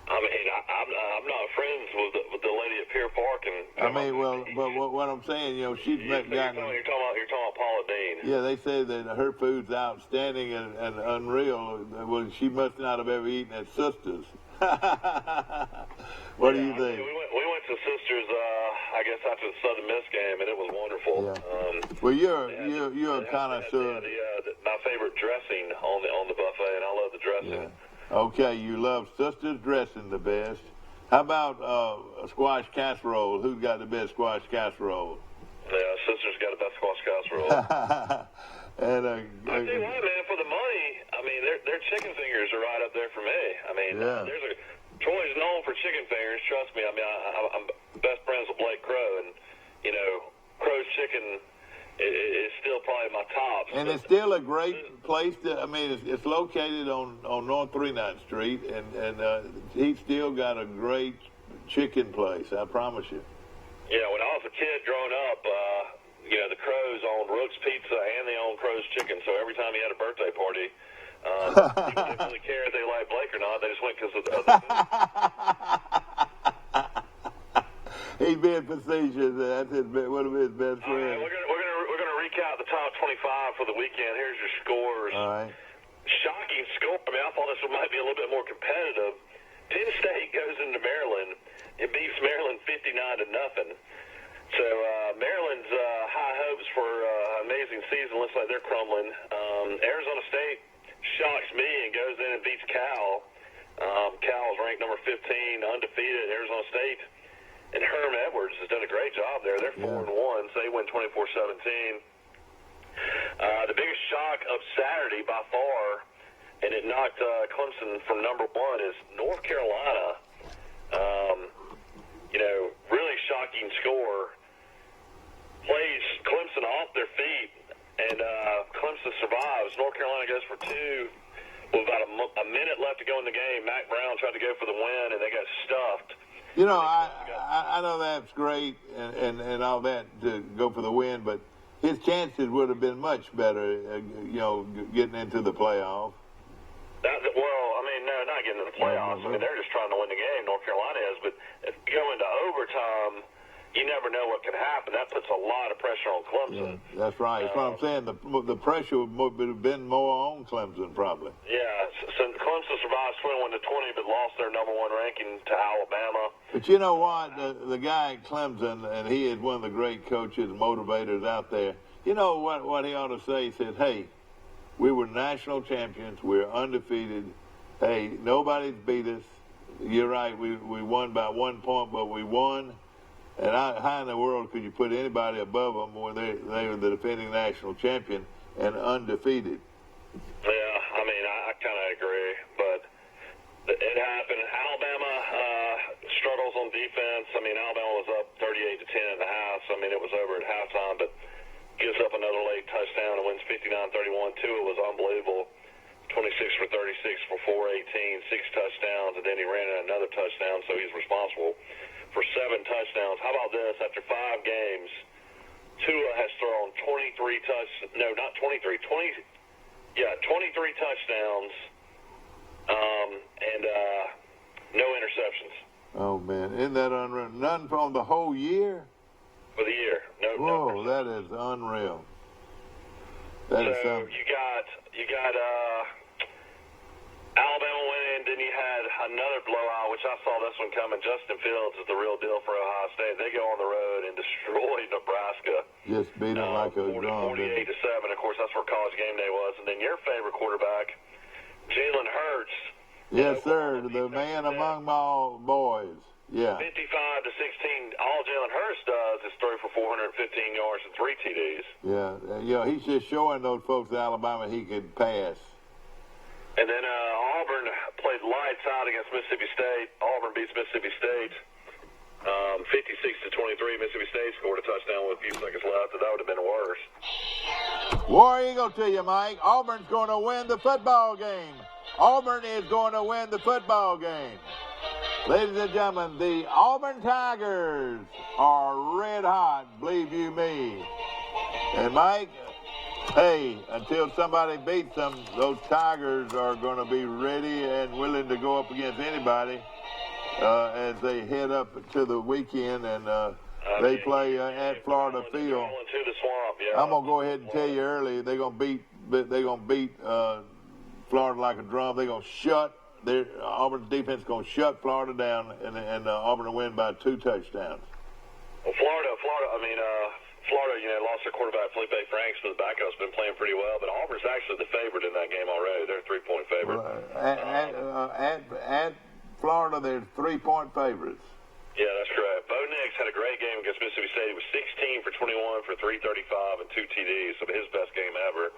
I mean, I'm not friends with the lady at Pier Park, and I mean, well, but what I'm saying, you know, she's gotten. You're talking about Paula Dean. Yeah, they say that her food's outstanding and unreal. Well, she must not have ever eaten at Sisters. What do you think? We went to Sisters, I guess after the Southern Miss game, and it was wonderful. Yeah. Well, you're a connoisseur. My favorite dressing on the buffet, and I love the dressing. Yeah. Okay, you love Sisters dressing the best. How about a squash casserole? Who's got the best squash casserole? Yeah, Sisters got the best squash casserole. And I tell you what, man, for the money, I mean, their chicken fingers are right up there for me. I mean, Troy's known for chicken fingers. Trust me. I mean, I'm best friends with Blake Crow, and you know, Crow's chicken is still probably my top. And it's still a great place I mean, it's located on North 39th Street, and he's still got a great chicken place, I promise you. Yeah, when I was a kid growing up, you know, the Crows owned Rook's Pizza and they owned Crow's Chicken, so every time he had a birthday party, people didn't really care if they liked Blake or not. They just went because of the food. He's being facetious. That's one of his best friends. All right, we're gonna recap the top 25 for the weekend. Here's your scores. All right. Shocking score. I mean, I thought this one might be a little bit more competitive. Penn State goes into Maryland. It beats Maryland 59-0. So Maryland's high hopes for an amazing season looks like they're crumbling. Arizona State shocks me and goes in and beats Cal. Cal's ranked number 15, undefeated. Arizona State and Herm Edwards has done a great job there. They're 4-1, so they win 24-17. The biggest shock of Saturday by far and it knocked Clemson from number 1, is North Carolina. Really shocking score. Plays Clemson off their feet, and Clemson survives. North Carolina goes for 2 with about a minute left to go in the game. Mac Brown tried to go for the win, and they got stuffed. I know that's great and all that to go for the win, but his chances would have been much better, getting into the playoff. No, not getting into the playoffs. I mean, they're just trying to win the game, North Carolina is. But if you go into overtime, you never know what can happen. That puts a lot of pressure on Clemson. Yeah, that's right. That's what I'm saying. The pressure would have been more on Clemson, probably. Yeah, so Clemson survived 21-20, but lost their number 1 ranking to Alabama. But you know what? The guy at Clemson, and he is one of the great coaches, motivators out there. You know what he ought to say? He said, hey, we were national champions. We're undefeated. Hey, nobody's beat us. You're right. We won by 1 point, but we won. And how in the world could you put anybody above them when they were the defending national champion and undefeated? Yeah, I kind of agree, but it happened. Alabama struggles on defense. Alabama was up 38-10 in the half, so it was over at halftime, but gives up another late touchdown and wins 59-31. Tua was unbelievable. 26 for 36 for 418, 6 touchdowns, and then he ran in another touchdown, so he's responsible for 7 touchdowns. How about this? After 5 games, Tua has thrown 23 touchdowns, and no interceptions. Oh, man. Isn't that unreal? None from the whole year? For the year. Whoa, that is unreal. That is something. You got Alabama winning, then you had another blowout, which I saw this one coming. Justin Fields is the real deal for Ohio State. They go on the road and destroy Nebraska. Just beat them like a drum. 48-7. Of course, that's where College Game Day was. And then your favorite quarterback, Jalen Hurts. Yes, sir. The man among my boys. Yeah. 55-16. All Jalen Hurts does is throw for 415 yards and 3 TDs. Yeah. He's just showing those folks at Alabama he could pass. And then Auburn played lights out against Mississippi State. Auburn beats Mississippi State 56-23. Mississippi State scored a touchdown with a few seconds left, and that would have been worse. War Eagle to you, Mike. Auburn's going to win the football game. Auburn is going to win the football game. Ladies and gentlemen, the Auburn Tigers are red hot, believe you me. And Mike, hey, until somebody beats them, those Tigers are going to be ready and willing to go up against anybody as they head up to the weekend and they play at Florida Field. I'm going to go ahead and tell you early, they're going to beat Florida like a drum. They're going to shut Auburn's defense going to shut Florida down, and Auburn will win by 2 touchdowns. Well, Florida, lost their quarterback Felipe Franks, but the backup's been playing pretty well. But Auburn's actually the favorite in that game already. They're a 3-point favorite. At Florida, they're 3-point favorites. Yeah, that's correct. Bo Nix had a great game against Mississippi State. He was 16 for 21 for 335 and 2 TDs, so his best game ever.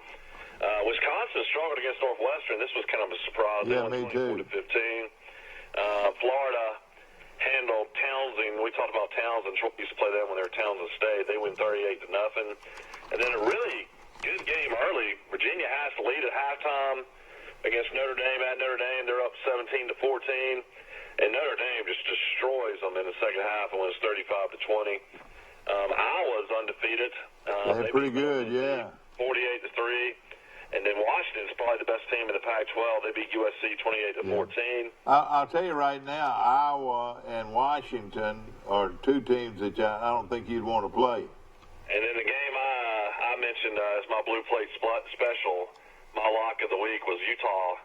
Wisconsin struggled against Northwestern. This was kind of a surprise. Yeah, me too. 24-15. Florida handled Townsend. We talked about Townsend. Troy used to play them when they were Townsend State. They win 38-0. And then a really good game early. Virginia has to lead at halftime against Notre Dame at Notre Dame. They're up 17-14. And Notre Dame just destroys them in the second half and wins 35-20. Iowa's undefeated. They're pretty good, yeah. 48-3. And then Washington's probably the best team in the Pac-12. They beat USC 28-14. I'll tell you right now, Iowa and Washington are 2 teams that I don't think you'd want to play. And then the game I mentioned as my Blue Plate special, my lock of the week was Utah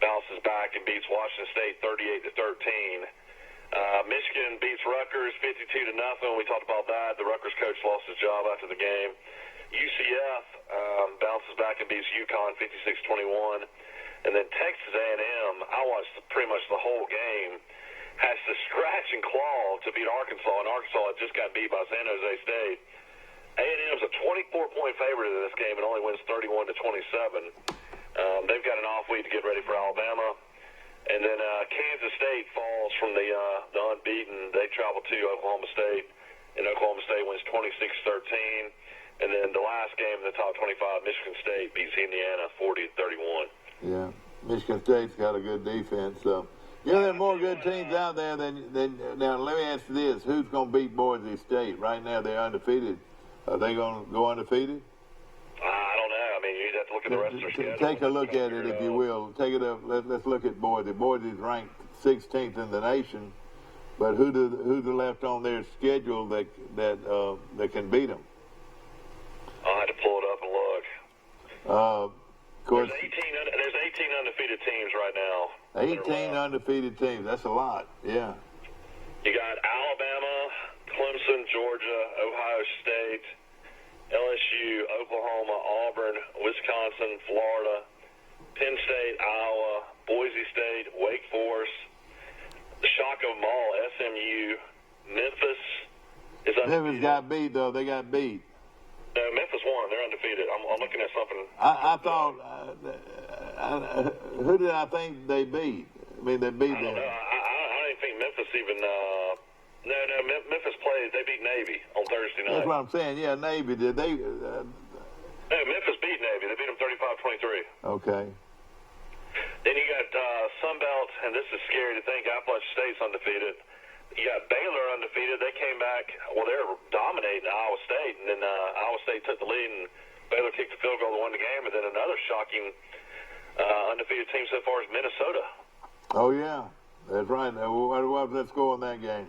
bounces back and beats Washington State 38-13. Michigan beats Rutgers 52-0. We talked about that. The Rutgers coach lost his job after the game. UCF bounces back and beats UConn 56-21. And then Texas A&M, I watched pretty much the whole game, has to scratch and claw to beat Arkansas, and Arkansas had just got beat by San Jose State. A&M's a 24-point favorite in this game and only wins 31-27. They've got an off week to get ready for Alabama. And then Kansas State falls from the unbeaten. They travel to Oklahoma State, and Oklahoma State wins 26-13. And then the last game in the top 25, Michigan State beats Indiana 40-31. Yeah, Michigan State's got a good defense. So, there are more good teams out there than now. Let me ask you this: who's going to beat Boise State? Right now, they're undefeated. Are they going to go undefeated? I don't know. I mean, you'd have to look at the rest of their schedule. Take a look at it, if you will. Take it up. Let's look at Boise. Boise's ranked 16th in the nation, but who's left on their schedule that can beat them? I'll have to pull it up and look. Of course, there's 18 undefeated teams right now. 18 undefeated teams. That's a lot. Yeah. You got Alabama, Clemson, Georgia, Ohio State, LSU, Oklahoma, Auburn, Wisconsin, Florida, Penn State, Iowa, Boise State, Wake Forest, the shock of them all, SMU, Memphis is undefeated. Memphis got beat, though. They got beat. No, Memphis won. They're undefeated. I'm looking at something. I thought, who did I think they beat? I mean, they beat them. I don't even think Memphis even. No, Memphis played. They beat Navy on Thursday night. That's what I'm saying. Yeah, Navy. Did they? No, Memphis beat Navy. They beat them 35-23. Okay. Then you got Sunbelt, and this is scary to think. Appalachian State's undefeated. You got Baylor undefeated. They came back. Well, they were dominating Iowa State, and then Iowa State took the lead, and Baylor kicked the field goal to win the game. And then another shocking undefeated team so far is Minnesota. Oh yeah, that's right. What was that score in that game?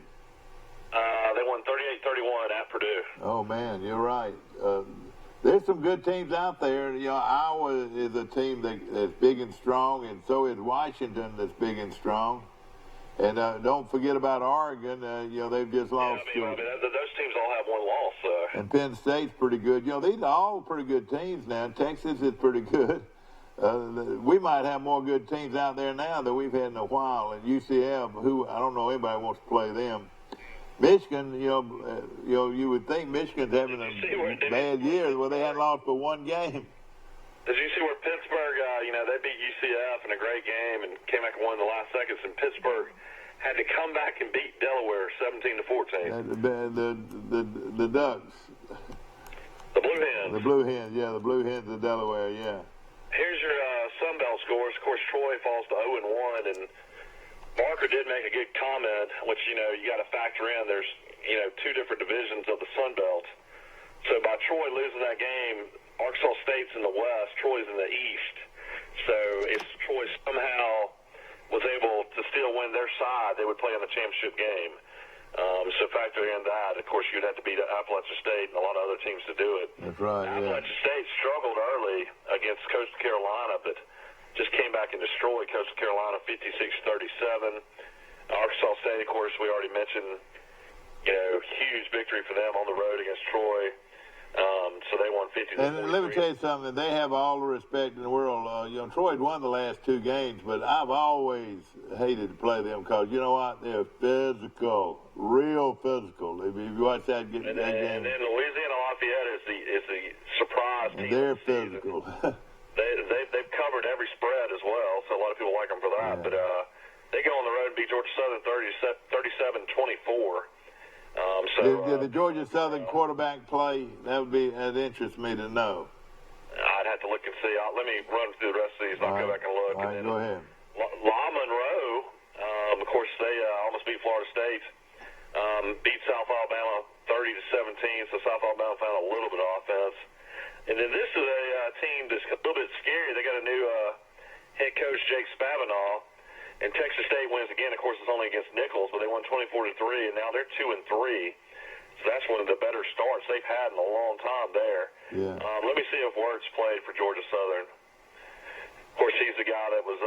They won 38-31 at Purdue. Oh man, you're right. There's some good teams out there. Iowa is a team that's big and strong, and so is Washington, that's big and strong. And don't forget about Oregon. They've just lost. Those teams all have one loss. And Penn State's pretty good. These are all pretty good teams now. Texas is pretty good. We might have more good teams out there now than we've had in a while. And UCF, who I don't know anybody wants to play them. Michigan, you would think Michigan's having a bad year. Well, they hadn't lost but one game. Did you see where Pittsburgh, they beat UCF in a great game and came back and won in the last seconds, and Pittsburgh had to come back and beat Delaware 17-14. The Ducks. The Blue Hens. The Blue Hens, yeah, the Blue Hens of Delaware, yeah. Here's your Sunbelt scores. Of course, Troy falls to 0-1, and Barker did make a good comment, which, you got to factor in. There's, two different divisions of the Sunbelt. So by Troy losing that game, Arkansas State's in the West, Troy's in the East. So if Troy somehow was able to still win their side, they would play in the championship game. So factor in that. Of course, you'd have to beat Appalachian State and a lot of other teams to do it. That's right, Appalachian State struggled early against Coastal Carolina, but just came back and destroyed Coastal Carolina 56-37. Arkansas State, of course, we already mentioned, huge victory for them on the road against Troy. So they won 50-43. And let me tell you something. They have all the respect in the world. Troy had won the last two games, but I've always hated to play them because, you know what? They're physical, real physical. If you watch that game. And then Louisiana Lafayette is the surprise team. They're physical. They've covered every spread as well, so a lot of people like them for that. Yeah. But they go on the road and beat Georgia Southern 37-24. Did the Georgia Southern quarterback play? That interests me to know. I'd have to look and see. Let me run through the rest of these. I'll go back and look. All right, go ahead. La Monroe, of course, they almost beat Florida State. Beat South Alabama 30-17, so South Alabama found a little bit of offense. And then this is a team that's a little bit scary. They got a new head coach, Jake Spavital. And Texas State wins again. Of course, it's only against Nichols, but they won 24-3, and now they're 2-3. So that's one of the better starts they've had in a long time there. Yeah. Let me see if Wirtz played for Georgia Southern. Of course, he's the guy that was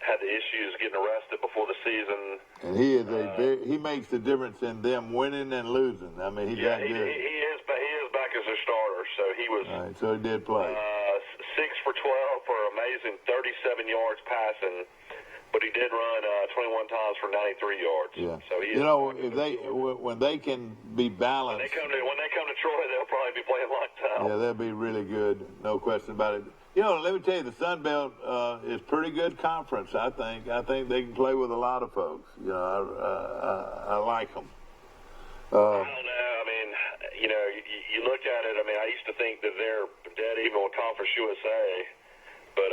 had the issues getting arrested before the season. And he makes the difference in them winning and losing. I mean, he's that good. He is back as a starter, so he was. All right, so he did play. 6 for 12 for amazing 37 yards passing. But he did run 21 times for 93 yards. Yeah. So when they can be balanced. When they come to Troy, they'll probably be playing like that. Yeah, they'll be really good. No question about it. let me tell you, the Sun Belt is pretty good conference. I think they can play with a lot of folks. I like them. I don't know. I mean, you look at it. I mean, I used to think that they're dead even with Conference USA, but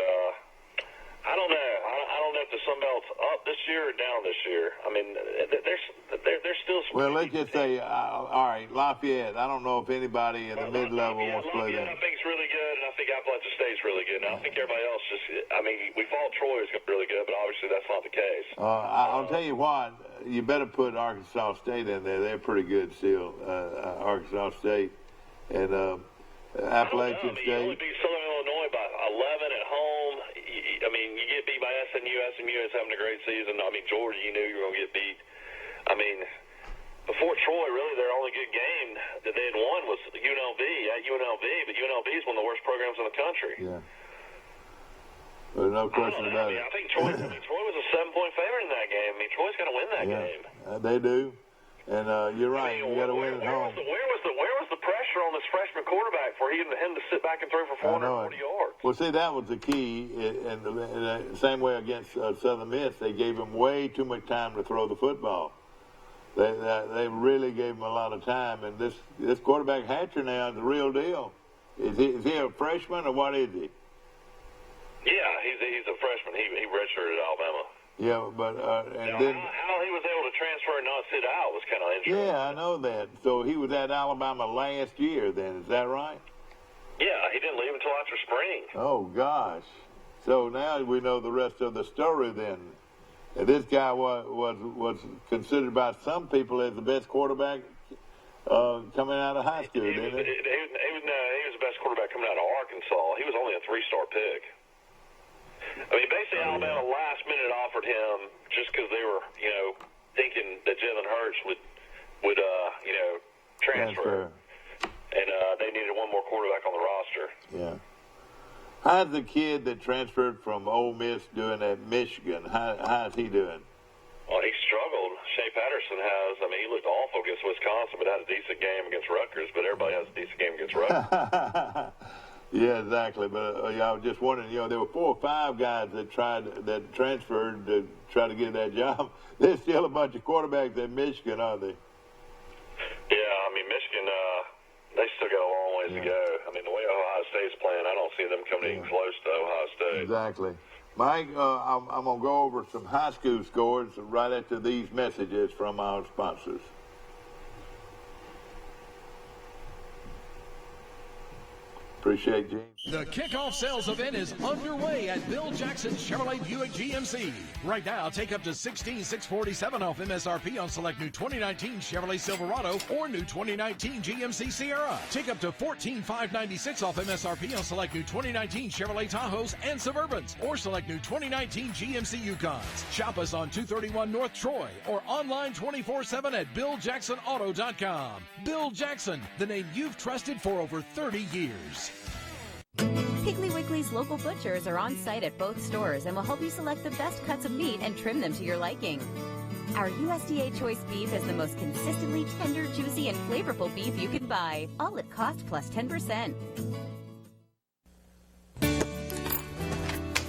I don't know. I don't know if the Sun Belt's up this year or down this year. I mean, they're still. Well, let's just say, all right, Lafayette. I don't know if anybody in the mid-level wants to play that. I think it's really good, and I think Appalachian State's really good. And I think everybody else we thought Troy was really good, but obviously that's not the case. I'll tell you what. You better put Arkansas State in there. They're pretty good still. Arkansas State and Appalachian State. You only beat Southern Illinois by 11 at home. I mean, you get beat by SMU. SMU is having a great season. I mean, Georgia, you knew you were going to get beat. I mean, before Troy, really, their only good game that they had won was UNLV at UNLV, but UNLV is one of the worst programs in the country. Yeah. There's no question about it. I think Troy was a 7-point favorite in that game. I mean, Troy's got to win that game. They do. And you're right. You got to win at home. Where was the pressure on this freshman quarterback for him to sit back and throw for 440 yards? Well, see, that was the key. And the same way against Southern Miss, they gave him way too much time to throw the football. They really gave him a lot of time. And this quarterback Hatcher now is the real deal. Is he a freshman or what is he? Yeah, he's a freshman. He redshirted at Alabama. Yeah, but then how he was able to transfer and not sit out was kind of interesting. Yeah, I know that. So he was at Alabama last year. Then is that right? Yeah, he didn't leave until after spring. Oh gosh. So now we know the rest of the story. Then and this guy was considered by some people as the best quarterback coming out of high school. He was the best quarterback coming out of Arkansas. He was only a 3-star pick. I mean, basically, Alabama last minute offered him just because they were, thinking that Jalen Hurts would transfer. And they needed one more quarterback on the roster. Yeah. How's the kid that transferred from Ole Miss doing at Michigan? How's he doing? Well, he struggled. Shea Patterson has. I mean, he looked awful against Wisconsin, but had a decent game against Rutgers. But everybody has a decent game against Rutgers. Yeah, exactly. But I was just wondering, there were 4 or 5 guys that transferred to try to get that job. There's still a bunch of quarterbacks at Michigan, aren't they? Yeah, I mean, Michigan, they still got a long ways to go. I mean, the way Ohio State's playing, I don't see them coming even close to Ohio State. Exactly. Mike, I'm going to go over some high school scores right after these messages from our sponsors. Appreciate James. The kickoff sales event is underway at Bill Jackson Chevrolet Buick GMC. Right now, take up to $16,647 off MSRP on select new 2019 Chevrolet Silverado or new 2019 GMC Sierra. Take up to $14,596 off MSRP on select new 2019 Chevrolet Tahoes and Suburbans or select new 2019 GMC Yukons. Shop us on 231 North Troy or online 24/7 at BillJacksonAuto.com. Bill Jackson, the name you've trusted for over 30 years. Piggly Wiggly's local butchers are on site at both stores and will help you select the best cuts of meat and trim them to your liking. Our USDA Choice beef is the most consistently tender, juicy, and flavorful beef you can buy, all at cost plus 10%.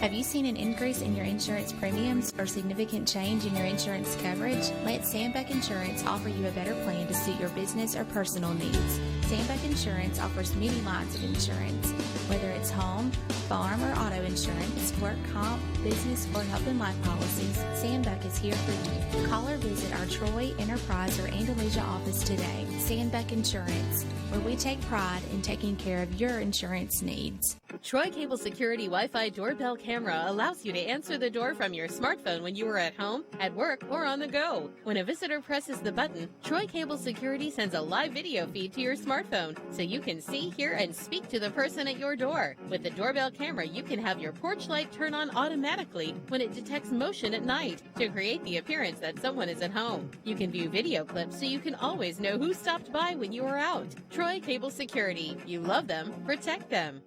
Have you seen an increase in your insurance premiums or significant change in your insurance coverage? Let Sandbeck Insurance offer you a better plan to suit your business or personal needs. Sandbeck Insurance offers many lines of insurance, whether it's home, farm, or auto insurance, work comp, business, or health and life policies. Sandbeck is here for you. Call or visit our Troy, Enterprise, or Andalusia office today. Sandbeck Insurance, where we take pride in taking care of your insurance needs. Troy Cable Security Wi-Fi doorbell camera allows you to answer the door from your smartphone when you are at home, at work, or on the go. When a visitor presses the button, Troy Cable Security sends a live video feed to your smartphone so you can see, hear, and speak to the person at your door. With the doorbell camera, you can have your porch light turn on automatically when it detects motion at night to create the appearance that someone is at home. You can view video clips so you can always know who stopped by when you are out. Troy Cable Security. You love them, protect them.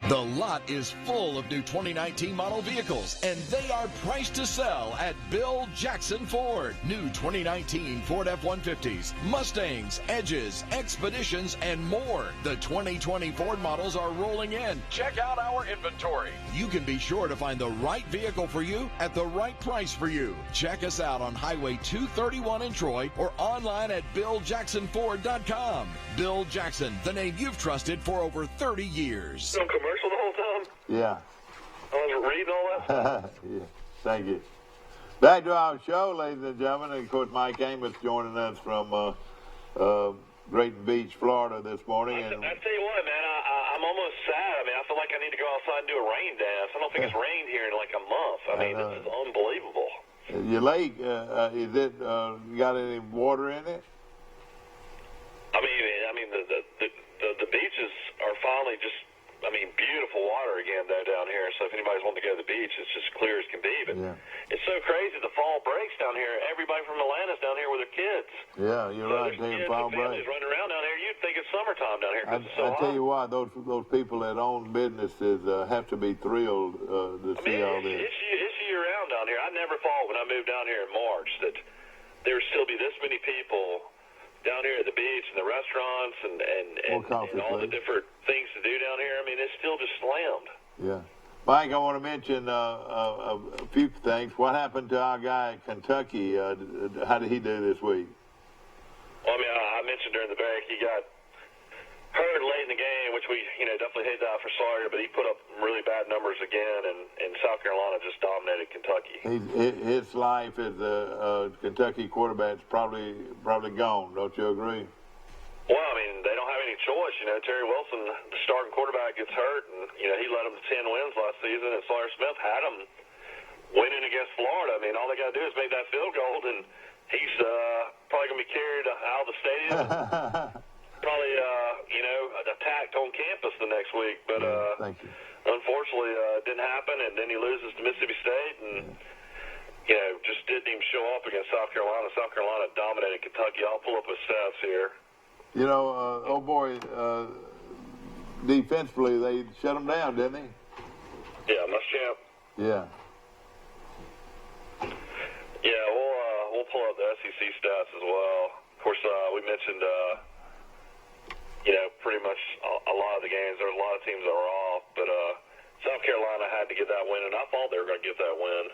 The lot is full of new 2019 model vehicles, and they are priced to sell at Bill Jackson Ford. New 2019 Ford F-150s, Mustangs, Edges, Expeditions, and more. The 2020 Ford models are rolling in. Check out our inventory. You can be sure to find the right vehicle for you at the right price for you. Check us out on Highway 231 in Troy or online at BillJacksonFord.com. Bill Jackson, the name you've trusted for over 30 years. No commercial the whole time? Yeah. I was reading all that. Yeah. Thank you. Back to our show, ladies and gentlemen. And of course, Mike Amos joining us from Drayton Beach, Florida this morning. I tell you what, man, I'm almost sad. I mean, I feel like I need to go outside and do a rain dance. I don't think it's rained here in like a month. I mean, this is unbelievable. Your lake, is it got any water in it? I mean, the beaches are finally just, beautiful water again though down here. So if anybody's wanting to go to the beach, it's just clear as can be. But it's so crazy. The fall breaks down here. Everybody from Atlanta's down here with their kids. Yeah, you're right. There's Fall families break. running around down here. You'd think it's summertime down here. I tell you what, those people that own businesses have to be thrilled to see all this. It's year round down here. I never thought when I moved down here in March that there would still be this many people down here at the beach and the restaurants and all the different things to do down here. I mean, it's still just slammed. Yeah. Mike, I want to mention a few things. What happened to our guy in Kentucky? How did he do this week? Well, I mentioned during the break he got hurt late in the game, which we definitely hate that for Sawyer, but he put up really bad numbers again, and South Carolina just dominated Kentucky. His life as a Kentucky quarterback is probably gone. Don't you agree? Well, they don't have any choice. Terry Wilson, the starting quarterback, gets hurt, and he led them to 10 wins last season, and Sawyer Smith had them winning against Florida. All they got to do is make that field goal, and he's probably going to be carried out of the stadium. Probably, attacked on campus the next week. But thank you. Unfortunately, it didn't happen, and then he loses to Mississippi State, and just didn't even show up against South Carolina. South Carolina dominated Kentucky. I'll pull up his stats here. Defensively, they shut him down, didn't they? Yeah, Muschamp. Yeah. Yeah, we'll pull up the SEC stats as well. Of course, we mentioned, pretty much a lot of the games. There were a lot of teams that were off, but South Carolina had to get that win, and I thought they were going to get that win.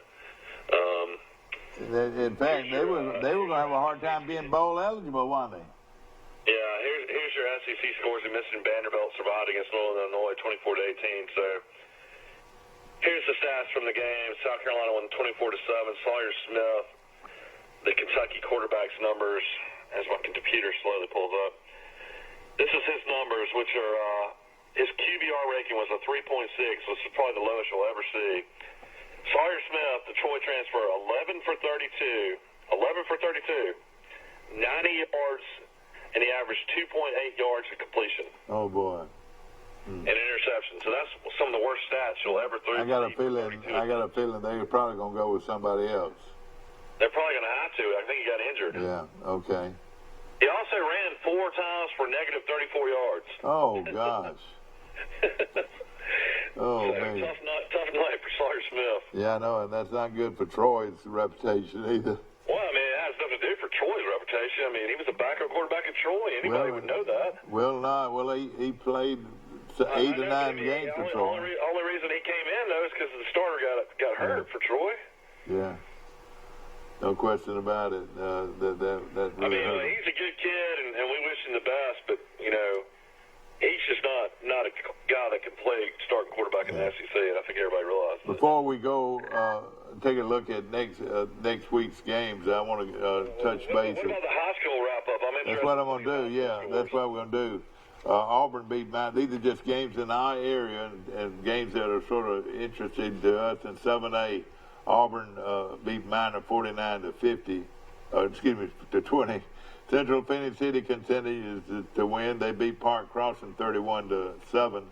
In fact, they were going to have a hard time being bowl eligible, weren't they? Yeah, here's your SEC scores. We mentioned Vanderbilt survived against Northern Illinois 24-18. So here's the stats from the game. South Carolina won 24-7. Sawyer Smith, the Kentucky quarterback's numbers, as my computer slowly pulls up. This is his numbers, which are his QBR ranking was a 3.6, which is probably the lowest you'll ever see. Sawyer Smith, the Troy transfer, 11 for 32, 90 yards, and he averaged 2.8 yards of completion. Oh, boy. And interception. So that's some of the worst stats you'll ever throw. I got a feeling they're probably going to go with somebody else. They're probably going to have to. I think he got injured. Yeah, okay. He also ran 4 times for negative 34 yards. Oh, gosh. Oh, so, man. Tough night for Sawyer Smith. Yeah, I know, and that's not good for Troy's reputation either. Well, it has nothing to do for Troy's reputation. He was a backup quarterback at Troy. Anybody would know that. He played 8 or 9 games for Troy. Only reason he came in, though, is because the starter got hurt for Troy. Yeah. No question about it. That really hurt. He's a good kid, and we wish him the best, but, he's just not a guy that can play starting quarterback in the SEC, and I think everybody realizes that. Before we go take a look at next week's games, I want to touch base. What about the high school wrap-up? That's what I'm going to do, yeah. That's what we're going to do. Auburn beat Mount. These are just games in our area and games that are sort of interesting to us in 7A. Auburn beat Minor 49-50. To 20. Central Phoenix City continues to win. They beat Park Crossing 31-7.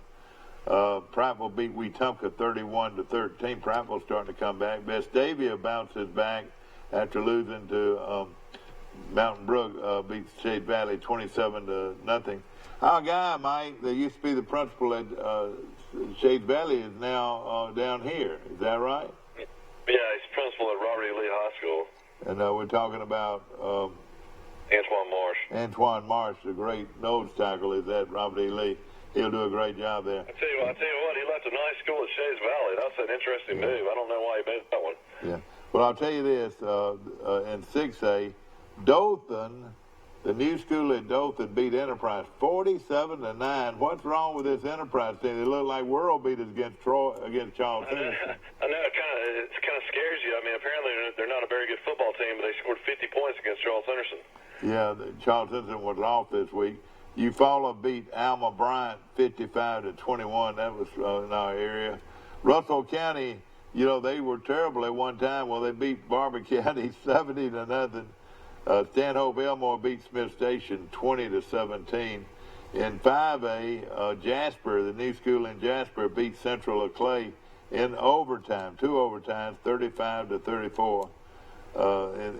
Prattville beat Wetumpka 31-13. Prattville starting to come back. Vestavia bounces back after losing to Mountain Brook. Beats Shade Valley 27-0. Our guy, Mike, that used to be the principal at Chase Valley is now down here. Is that right? Yeah, he's principal at Robert E. Lee High School. And we're talking about Antoine Marsh. Antoine Marsh, the great nose tackle, is at Robert E. Lee. He'll do a great job there. I tell you what, he left a nice school at Shays Valley. That's an interesting move. I don't know why he made that one. Yeah. Well, I'll tell you this, in 6A, Dothan, the new school at Dothan beat Enterprise 47-9. What's wrong with this Enterprise team? They look like world beaters against Charles Henderson. I know it kind of scares you. I mean, apparently they're not a very good football team, but they scored 50 points against Charles Henderson. Yeah, Charles Henderson was off this week. Eufaula beat Alma Bryant 55-21. That was in our area. Russell County, you know, they were terrible at one time. Well, they beat Barber County 70-0. Stanhope Elmore beat Smith Station 20-17. In 5A, Jasper, the new school in Jasper, beat Central of Clay in overtime, 2 overtimes, 35-34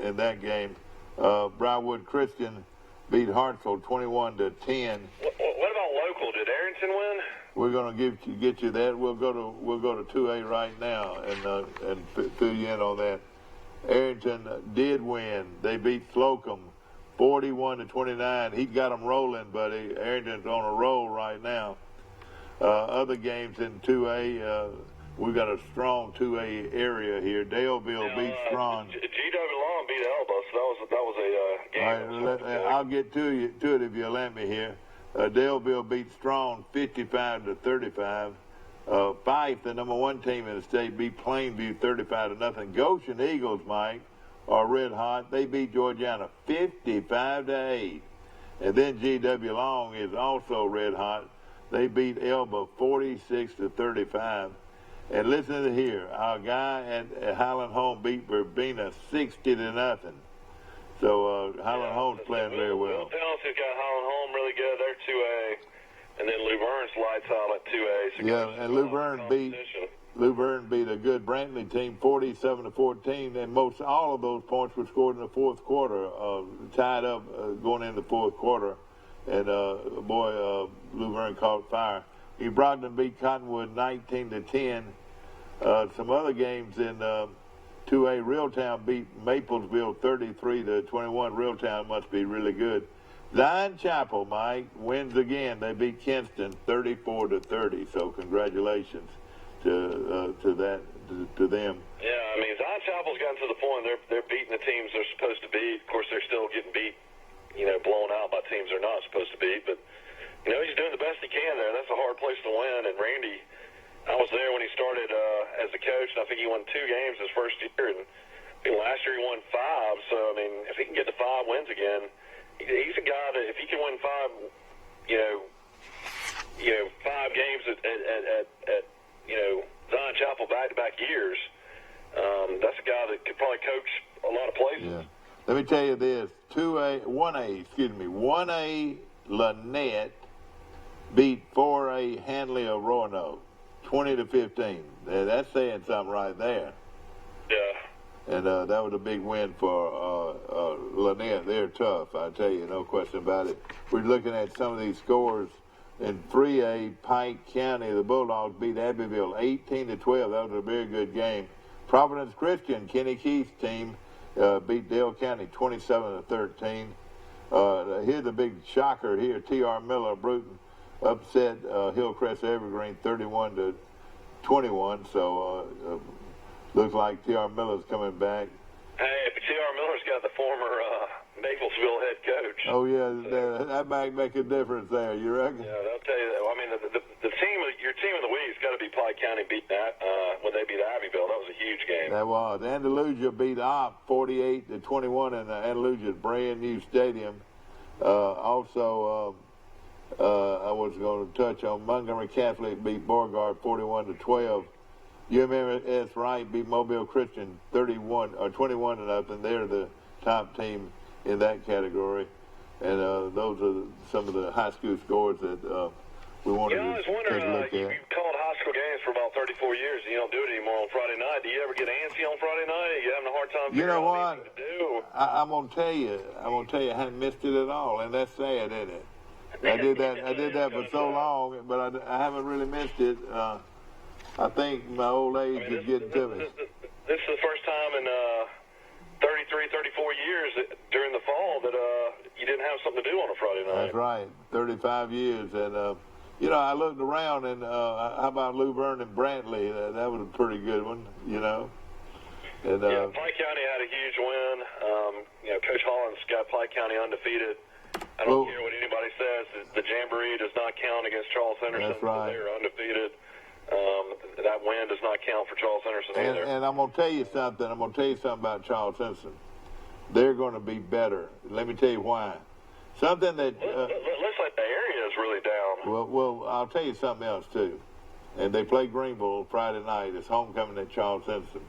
in that game. Briarwood Christian beat Hartsville 21-10. What about local? Did Arrington win? We're going to get you that. We'll go to 2A right now and fill you in on that. Arrington did win. They beat Slocum 41-29. He got them rolling, buddy. Arrington's on a roll right now. Other games in 2A, we've got a strong 2A area here. Daleville beat Strong. GW Long beat Elba, so that was a game. All right, I'll get to it if you'll let me here. Daleville beat Strong 55-35. Fife, the number 1 team in the state, beat Plainview 35-0. Goshen Eagles, Mike, are red hot. They beat Georgiana 55-8. And then GW Long is also red hot. They beat Elba 46-35. And listen to here, our guy at Highland Home beat Verbena 60-0. So Highland Home's playing very well. Will Townsend's got Highland Home really good. They're 2A. And then Luverne's lights out at 2A. So yeah, and Luverne beat a good Brantley team 47-14, and most all of those points were scored in the fourth quarter, tied up going into the fourth quarter. And Luverne caught fire. New Brockton beat Cottonwood 19-10. Some other games in 2A, Reeltown beat Maplesville 33-21. Reeltown must be really good. Zion Chapel, Mike, wins again. They beat Kinston 34-30. So congratulations to them. Yeah, I mean Zion Chapel's gotten to the point they're beating the teams they're supposed to beat. Of course, they're still getting beat, blown out by teams they're not supposed to beat. But he's doing the best he can there. That's a hard place to win. And Randy, I was there when he started as a coach, and I think he won 2 games his first year. And last year he won 5. So I mean, if he can get to 5 wins again. He's a guy that if he can win 5 games at Zion Chapel back-to-back years, that's a guy that could probably coach a lot of places. Yeah. Let me tell you this: 1A Lynette beat 4A Hanley of Roanoke 20-15. That's saying something right there. Yeah. And that was a big win for Lynette. They're tough, I tell you, no question about it. We're looking at some of these scores. In 3A, Pike County, the Bulldogs beat Abbeville 18-12. That was a very good game. Providence Christian, Kenny Keith's team, beat Dale County 27-13. Here's the big shocker here. T.R. Miller, Bruton, upset Hillcrest Evergreen 31-21. So looks like T.R. Miller's coming back. Hey, T.R. Miller's got the former Maplesville head coach. Oh, yeah, that might make a difference there, you reckon? Yeah, I'll tell you that. I mean, the team, your team of the week's got to be Pike County beat that when they beat Abbeville. That was a huge game. That was. Andalusia beat Opp 48-21 in Andalusia's brand new stadium. Also, I was going to touch on Montgomery Catholic beat Beauregard 41-12. UMS Wright beat Mobile Christian 21-0. They're the top team in that category. And those are some of the high school scores that we wanted to take a look at. You called high school games for about 34 years, and you don't do it anymore on Friday night. Do you ever get antsy on Friday night? Are you having a hard time figuring out anything to do? I'm going to tell you, I haven't missed it at all, and that's sad, isn't it? I did that for so long, but I haven't really missed it. I think my old age is getting to me. This is the first time in 33, 34 years during the fall that you didn't have something to do on a Friday night. That's right, 35 years. And, I looked around, and how about Lou Byrne and Brantley? That was a pretty good one, And, Pike County had a huge win. Coach Holland's got Pike County undefeated. I don't care what anybody says. The Jamboree does not count against Charles Henderson. That's right. They're undefeated. That win does not count for Charles Henderson either. And I'm going to tell you something. About Charles Henderson. They're going to be better. Let me tell you why. Something that... looks like the area is really down. Well, I'll tell you something else, too. And they play Greenville Friday night. It's homecoming at Charles Henderson.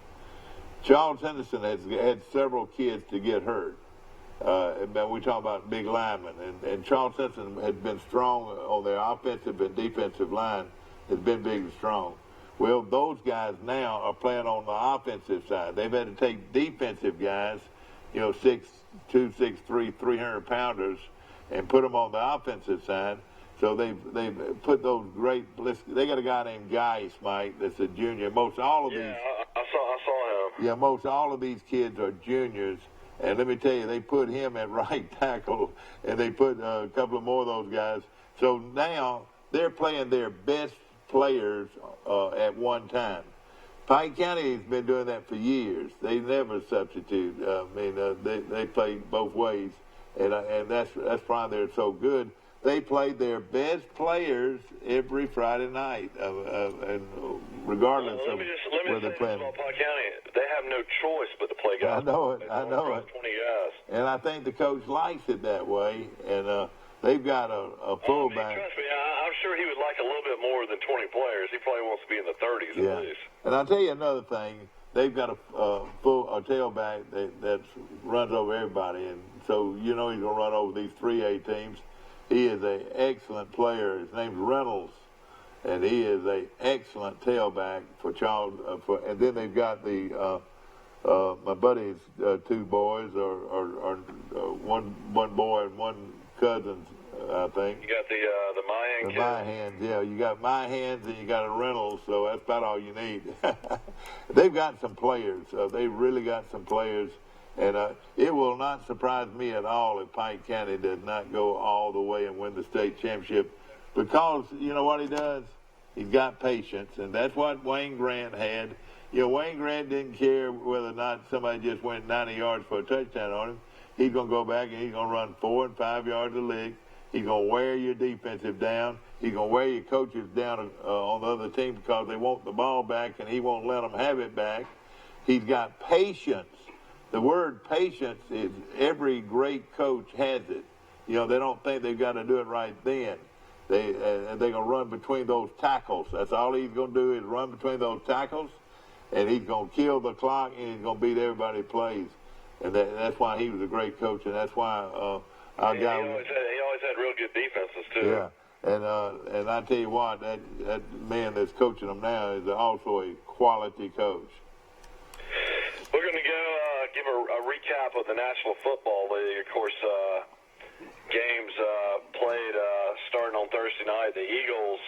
Charles Henderson has had several kids to get hurt. We talk about big linemen. And Charles Henderson has been strong on their offensive and defensive line. Has been big and strong. Well, those guys now are playing on the offensive side. They've had to take defensive guys, 6'2", 6'3", 300-pounders, and put them on the offensive side. So they've put those great. They got a guy named Geis, Mike, that's a junior. Most all of these. Yeah, I saw him. Yeah, most all of these kids are juniors. And let me tell you, they put him at right tackle, and they put a couple of more of those guys. So now they're playing their best players at one time. Pike County has been doing that for years. They never substitute. They play both ways, and that's why they're so good. They play their best players every Friday night, and regardless of where they're playing. Pike County, they have no choice but to play guys. I know it. 20 guys. And I think the coach likes it that way, and they've got a fullback. Trust me, I'm sure he would like a little bit more than 20 players. He probably wants to be in the 30s at least. And I'll tell you another thing. They've got a tailback that runs over everybody, and so he's going to run over these 3A teams. He is an excellent player. His name's Reynolds, and he is an excellent tailback for Charles. And then they've got my buddy's two boys, or one boy and one cousin, I think. You got the Mahan kid. The Mahans, yeah. You got Mahans and you got a Reynolds, so that's about all you need. They've got some players. They really got some players. And it will not surprise me at all if Pike County does not go all the way and win the state championship, because you know what he does? He's got patience, and that's what Wayne Grant had. Wayne Grant didn't care whether or not somebody just went 90 yards for a touchdown on him. He's going to go back and he's going to run 4 and 5 yards a lick. He's going to wear your defensive down. He's going to wear your coaches down on the other team because they want the ball back, and he won't let them have it back. He's got patience. The word patience is every great coach has it. They don't think they've got to do it right then. They're going to run between those tackles. That's all he's going to do is run between those tackles, and he's going to kill the clock, and he's going to beat everybody who plays. And that's why he was a great coach, and that's why our guy. He always had real good defenses too. Yeah, and I tell you what, that man that's coaching them now is also a quality coach. We're going to go give a recap of the National Football League. Of course, games played starting on Thursday night. The Eagles,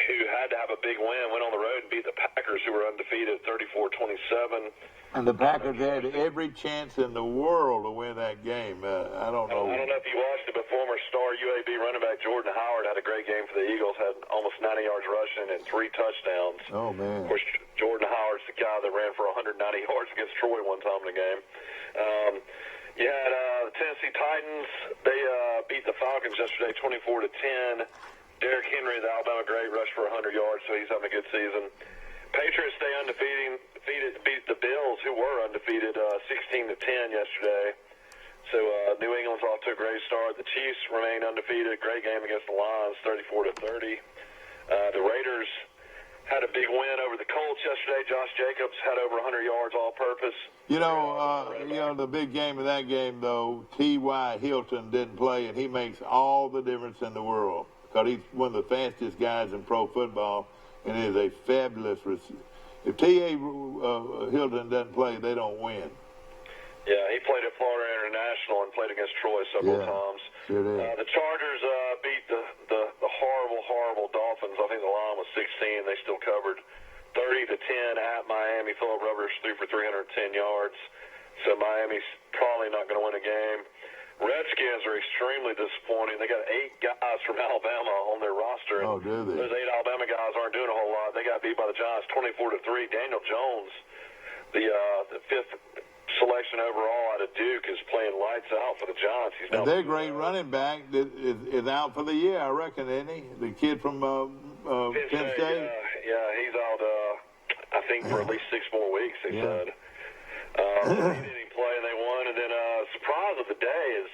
who had to have a big win, went on the road and beat the Packers, who were undefeated, 34-27. And the Packers had every chance in the world to win that game. I don't know. I don't know if you watched it, but former star UAB running back Jordan Howard had a great game for the Eagles, had almost 90 yards rushing and 3 touchdowns. Oh, man. Of course, Jordan Howard's the guy that ran for 190 yards against Troy one time in the game. You had the Tennessee Titans. They beat the Falcons yesterday 24-10. Derrick Henry, the Alabama great, rushed for 100 yards, so he's having a good season. Patriots stay undefeated, beat the Bills, who were undefeated, 16-10 yesterday. So New England's off to a great start. The Chiefs remain undefeated. Great game against the Lions, 34-30. The Raiders had a big win over the Colts yesterday. Josh Jacobs had over 100 yards all-purpose. The big game of that game, though, T.Y. Hilton didn't play, and he makes all the difference in the world because he's one of the fastest guys in pro football. And is a fabulous receiver. If T.A. Hilton doesn't play, they don't win. Yeah, he played at Florida International and played against Troy several times. Sure did. The Chargers beat the horrible Dolphins. I think the line was 16. They still covered 30-10 at Miami. Phillip Rivers threw for 310 yards. So Miami's probably not going to win a game. Redskins are extremely disappointing. They got 8 guys from Alabama on their roster. Oh, do they? Those 8 Alabama guys aren't doing a whole lot. They got beat by the Giants 24-3. Daniel Jones, the 5th selection overall out of Duke, is playing lights out for the Giants. He's now their great running back is out for the year, I reckon, isn't he? The kid from Penn State? Yeah, he's out, I think, for at least 6 more weeks, they said. He didn't play, and they won. And then surprise of the day is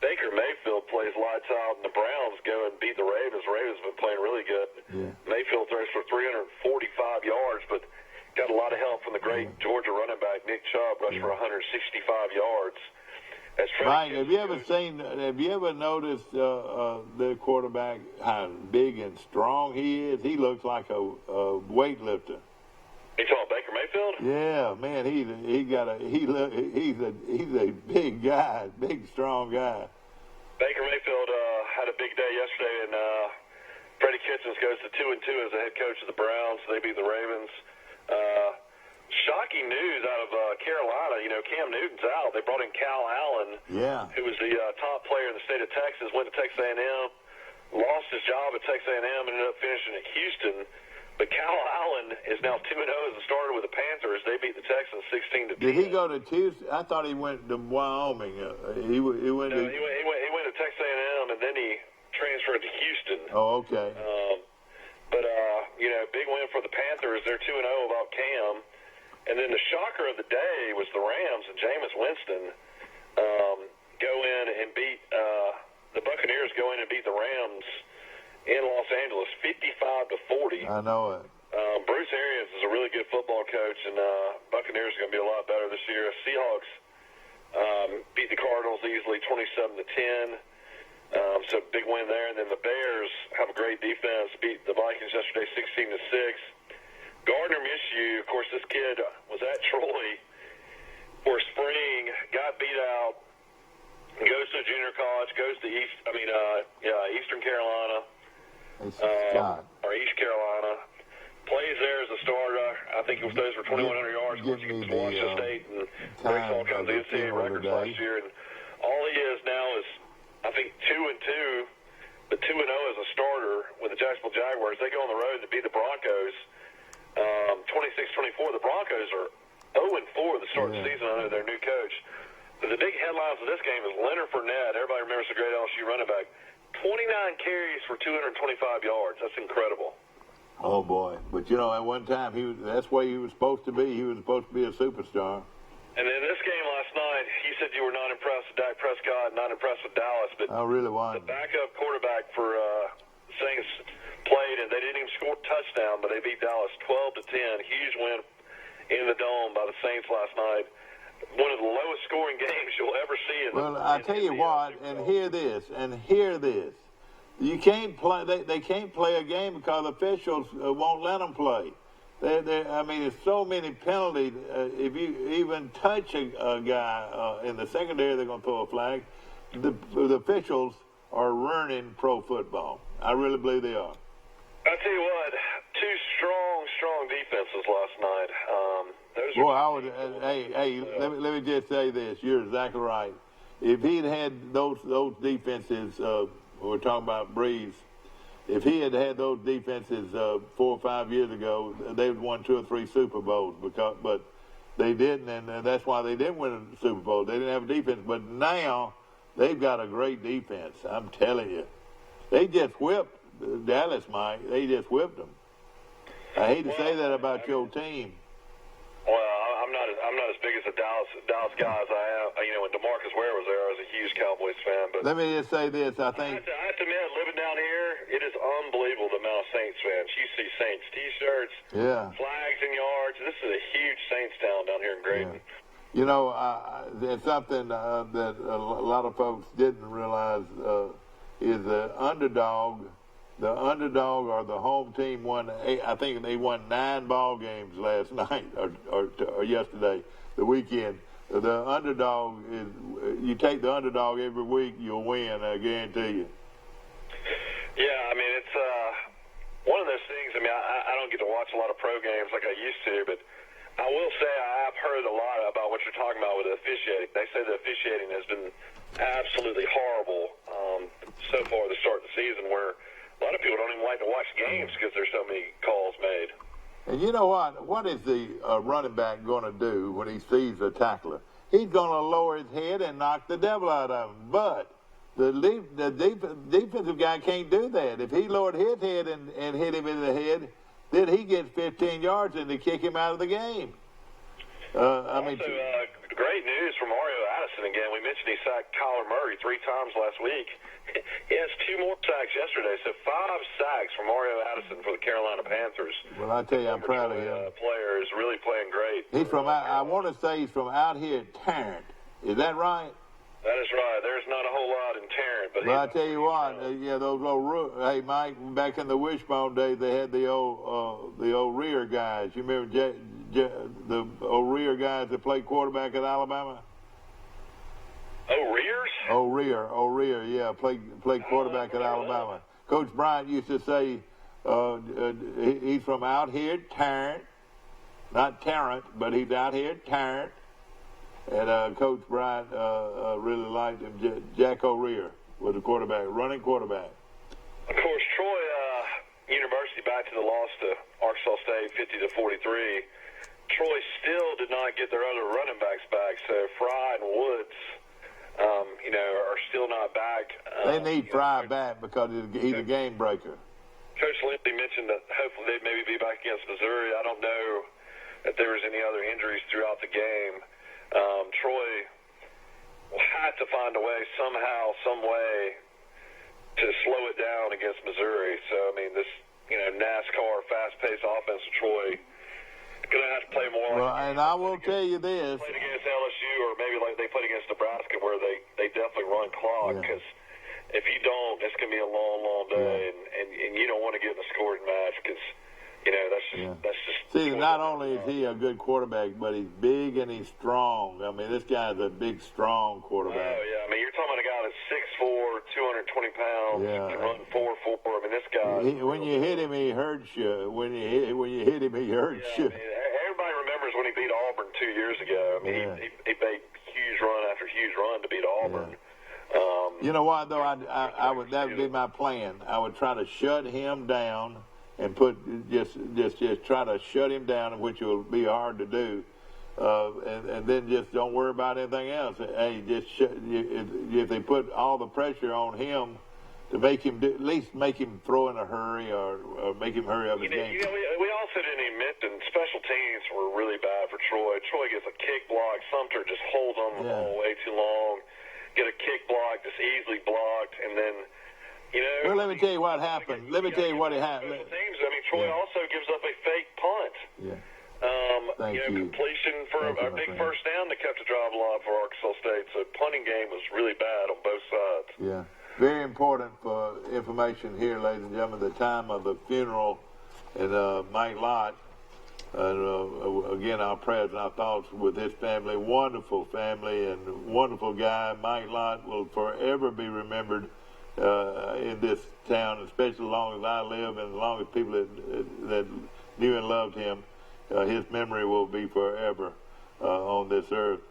Baker Mayfield plays lights out, and the Browns go and beat the Ravens. The Ravens have been playing really good. Yeah. Mayfield throws for 345 yards, but got a lot of help from the great Georgia running back Nick Chubb, rushed for 165 yards. Mike, have you ever noticed the quarterback, how big and strong he is? He looks like a weightlifter. You talking Baker Mayfield? Yeah, man, he's a big guy, big strong guy. Baker Mayfield had a big day yesterday, and Freddie Kitchens goes to 2-2 as the head coach of the Browns. They beat the Ravens. Shocking news out of Carolina. You know, Cam Newton's out. They brought in Cal Allen, who was the top player in the state of Texas. Went to Texas A&M, lost his job at Texas A&M, ended up finishing at Houston. But Cal Allen is now 2-0 as a starter with the Panthers. They beat the Texans 16-10. Did he go to Tuesday? I thought he went to Wyoming. He went to Texas A&M, and then he transferred to Houston. Oh, okay. But you know, big win for the Panthers. They're 2-0 without Cam. And then the shocker of the day was the Rams and Jameis Winston go in and beat the Buccaneers. Go in and beat the Rams in Los Angeles, 55-40. I know it. Bruce Arians is a really good football coach, and Buccaneers are going to be a lot better this year. Seahawks beat the Cardinals easily, 27-10. So big win there. And then the Bears have a great defense, beat the Vikings yesterday, 16-6. Gardner Minshew, of course, this kid was at Troy for spring, got beat out, goes to junior college, goes to Eastern Carolina. Or East Carolina, plays there as a starter. I think he throws for 2,100 yards. He was Washington State and breaks all kinds of NCAA records last year. And all he is now is, I think, 2-2, but 2-0 as a starter with the Jacksonville Jaguars. They go on the road to beat the Broncos 26-24. The Broncos are 0-4 the start of the season under their new coach. But the big headlines of this game is Leonard Fournette. Everybody remembers the great LSU running back. 29 carries for 225 yards. That's incredible. Oh, boy. But, you know, at one time, that's where he was supposed to be. He was supposed to be a superstar. And then this game last night, you said you were not impressed with Dak Prescott, not impressed with Dallas. But I really was. The backup quarterback for Saints played, and they didn't even score a touchdown, but they beat Dallas 12-10. Huge win in the Dome by the Saints last night. One of the lowest scoring games you'll ever see. I tell you what, and hear this. You can't play. They can't play a game because officials won't let them play. I mean, there's so many penalties. If you even touch a guy in the secondary, they're going to throw a flag. The officials are ruining pro football. I really believe they are. I tell you what, two strong defenses last night. Let me just say this. You're exactly right. If he'd had those defenses, we're talking about Breeze. If he had those defenses 4 or 5 years ago, they would have won 2 or 3 Super Bowls. But they didn't, and that's why they didn't win a Super Bowl. They didn't have a defense. But now they've got a great defense. I'm telling you, they just whipped Dallas, Mike. They just whipped them. I hate to say that about your team. Well, I'm not as big as the Dallas guys I am. You know, when DeMarcus Ware was there, I was a huge Cowboys fan. But let me just say this. I have to admit, living down here, it is unbelievable the amount of Saints fans. You see Saints T-shirts, flags and yards. This is a huge Saints town down here in Grayton. Yeah. You know, there's something that a lot of folks didn't realize is the underdog. The underdog or the home team won. I think they won 9 ball games last night or yesterday, the weekend. The underdog is. You take the underdog every week, you'll win. I guarantee you. I mean, I don't get to watch a lot of pro games like I used to, but I will say I've heard a lot about what you're talking about with the officiating. They say the officiating has been absolutely horrible so far to start the season, where a lot of people don't even like to watch games because there's so many calls made. And you know what? What is the running back going to do when he sees a tackler? He's going to lower his head and knock the devil out of him. But the defensive guy can't do that. If he lowered his head and hit him in the head, then he gets 15 yards and they kick him out of the game. Great news from Mario Addison again. We mentioned he sacked Kyler Murray 3 times last week. He has 2 more sacks yesterday, so 5 sacks from Mario Addison for the Carolina Panthers. Well, I tell you, I'm proud of him. Player is really playing great. He's from, I want to say he's from out here at Tarrant. Is that right? That is right. There's not a whole lot in Tarrant. But I tell you what, those old, hey, Mike, back in the Wishbone days, they had the old rear guys. You remember the old rear guys that played quarterback at Alabama? O'Rear, yeah, played quarterback at Alabama. Coach Bryant used to say he's from out here at Tarrant, not Tarrant, but he's out here at Tarrant. And Coach Bryant really liked him. Jack O'Rear was the quarterback, running quarterback. Of course, Troy University back to the loss to Arkansas State, 50-43. Troy still did not get their other running backs back, so Fry and Woods, are still not back. They need Fry back because he's a game breaker. Coach Lindsey mentioned that hopefully they'd maybe be back against Missouri. I don't know if there was any other injuries throughout the game. Troy had to find a way somehow, some way to slow it down against Missouri. So, I mean, this, NASCAR fast-paced offense of Troy going to have to play more. Well, and I will tell you this. Played against LSU or maybe like they played against Nebraska where they definitely run clock because if you don't, it's going to be a long, long day and you don't want to get in a scoring match because, that's just. See, not only is he a good quarterback, but he's big and he's strong. I mean, this guy's a big, strong quarterback. Oh, yeah. I mean, you're talking about a guy that's 6'4", 220 pounds, can run 4.4. I mean, this guy. When you hit him, he hurts you. When you hit him, he hurts you. I mean, everybody remembers when he beat Auburn 2 years ago. I mean, he made huge run after huge run to beat Auburn. You know what, though? I would. That would be my plan. I would try to shut him down and just try to shut him down, which will be hard to do. And then just don't worry about anything else. Hey, if they put all the pressure on him to make him at least make him throw in a hurry or make him hurry up his game. We also didn't even mention special teams were really bad for Troy. Troy gets a kick block. Sumter just holds on the ball way too long. Get a kick block, just easily blocked, and then. Well, let me tell you what happened. Let me tell you what happened. I mean, Troy also gives up a fake punt. Thank you. Completion for a big first down that kept the drive alive for Arkansas State. So punting game was really bad on both sides. Yeah. Very important for information here, ladies and gentlemen, the time of the funeral and Mike Lott. And again, our prayers and our thoughts with his family. Wonderful family and wonderful guy. Mike Lott will forever be remembered in this town, especially as long as I live and as long as people that knew and loved him. His memory will be forever on this earth.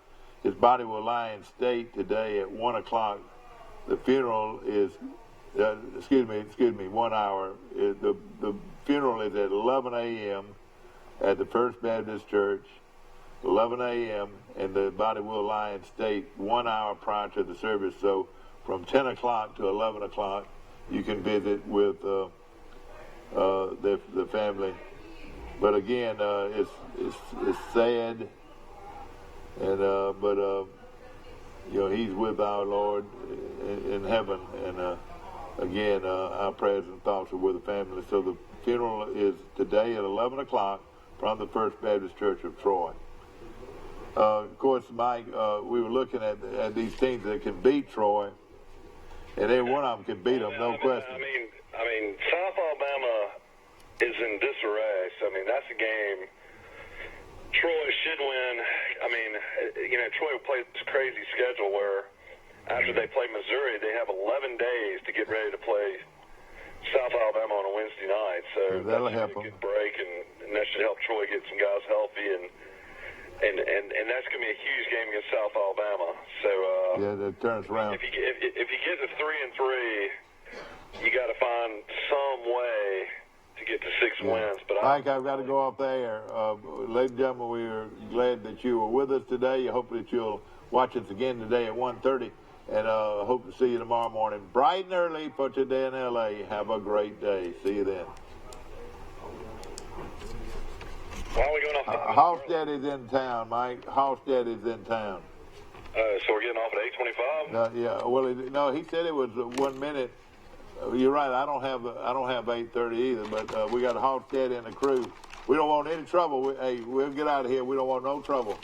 His body will lie in state today at 1 o'clock. The funeral is, 1 hour. The funeral is at 11 a.m. at the First Baptist Church, 11 a.m., and the body will lie in state 1 hour prior to the service. So from 10 o'clock to 11 o'clock, you can visit with the family. But again, it's sad, and but he's with our Lord in heaven, and again, our prayers and thoughts are with the family. So the funeral is today at 11 o'clock from the First Baptist Church of Troy. Of course, Mike, we were looking at these teams that can beat Troy, and every one of them can beat them, no question. I mean, South Alabama is in disarray. So, I mean, that's a game Troy should win. I mean, Troy played this crazy schedule where after they play Missouri, they have 11 days to get ready to play South Alabama on a Wednesday night, so that'll that's help a them. good break, and that should help Troy get some guys healthy, and that's going to be a huge game against South Alabama. So yeah, that turns around. If you get to 3-3, you got to find some way to get to 6 wins. But Mike, I've got to go off the air. Ladies and gentlemen, we are glad that you were with us today. I hope that you'll watch us again today at 1:30, and hope to see you tomorrow morning, bright and early for Today in L.A. Have a great day. See you then. Why are we going off? Halstead is in town, Mike. Halstead is in town. So we're getting off at 8:25. Yeah. Well, no, he said it was 1 minute. You're right. I don't have 8:30 either. But we got Halstead in the crew. We don't want any trouble. We'll get out of here. We don't want no trouble.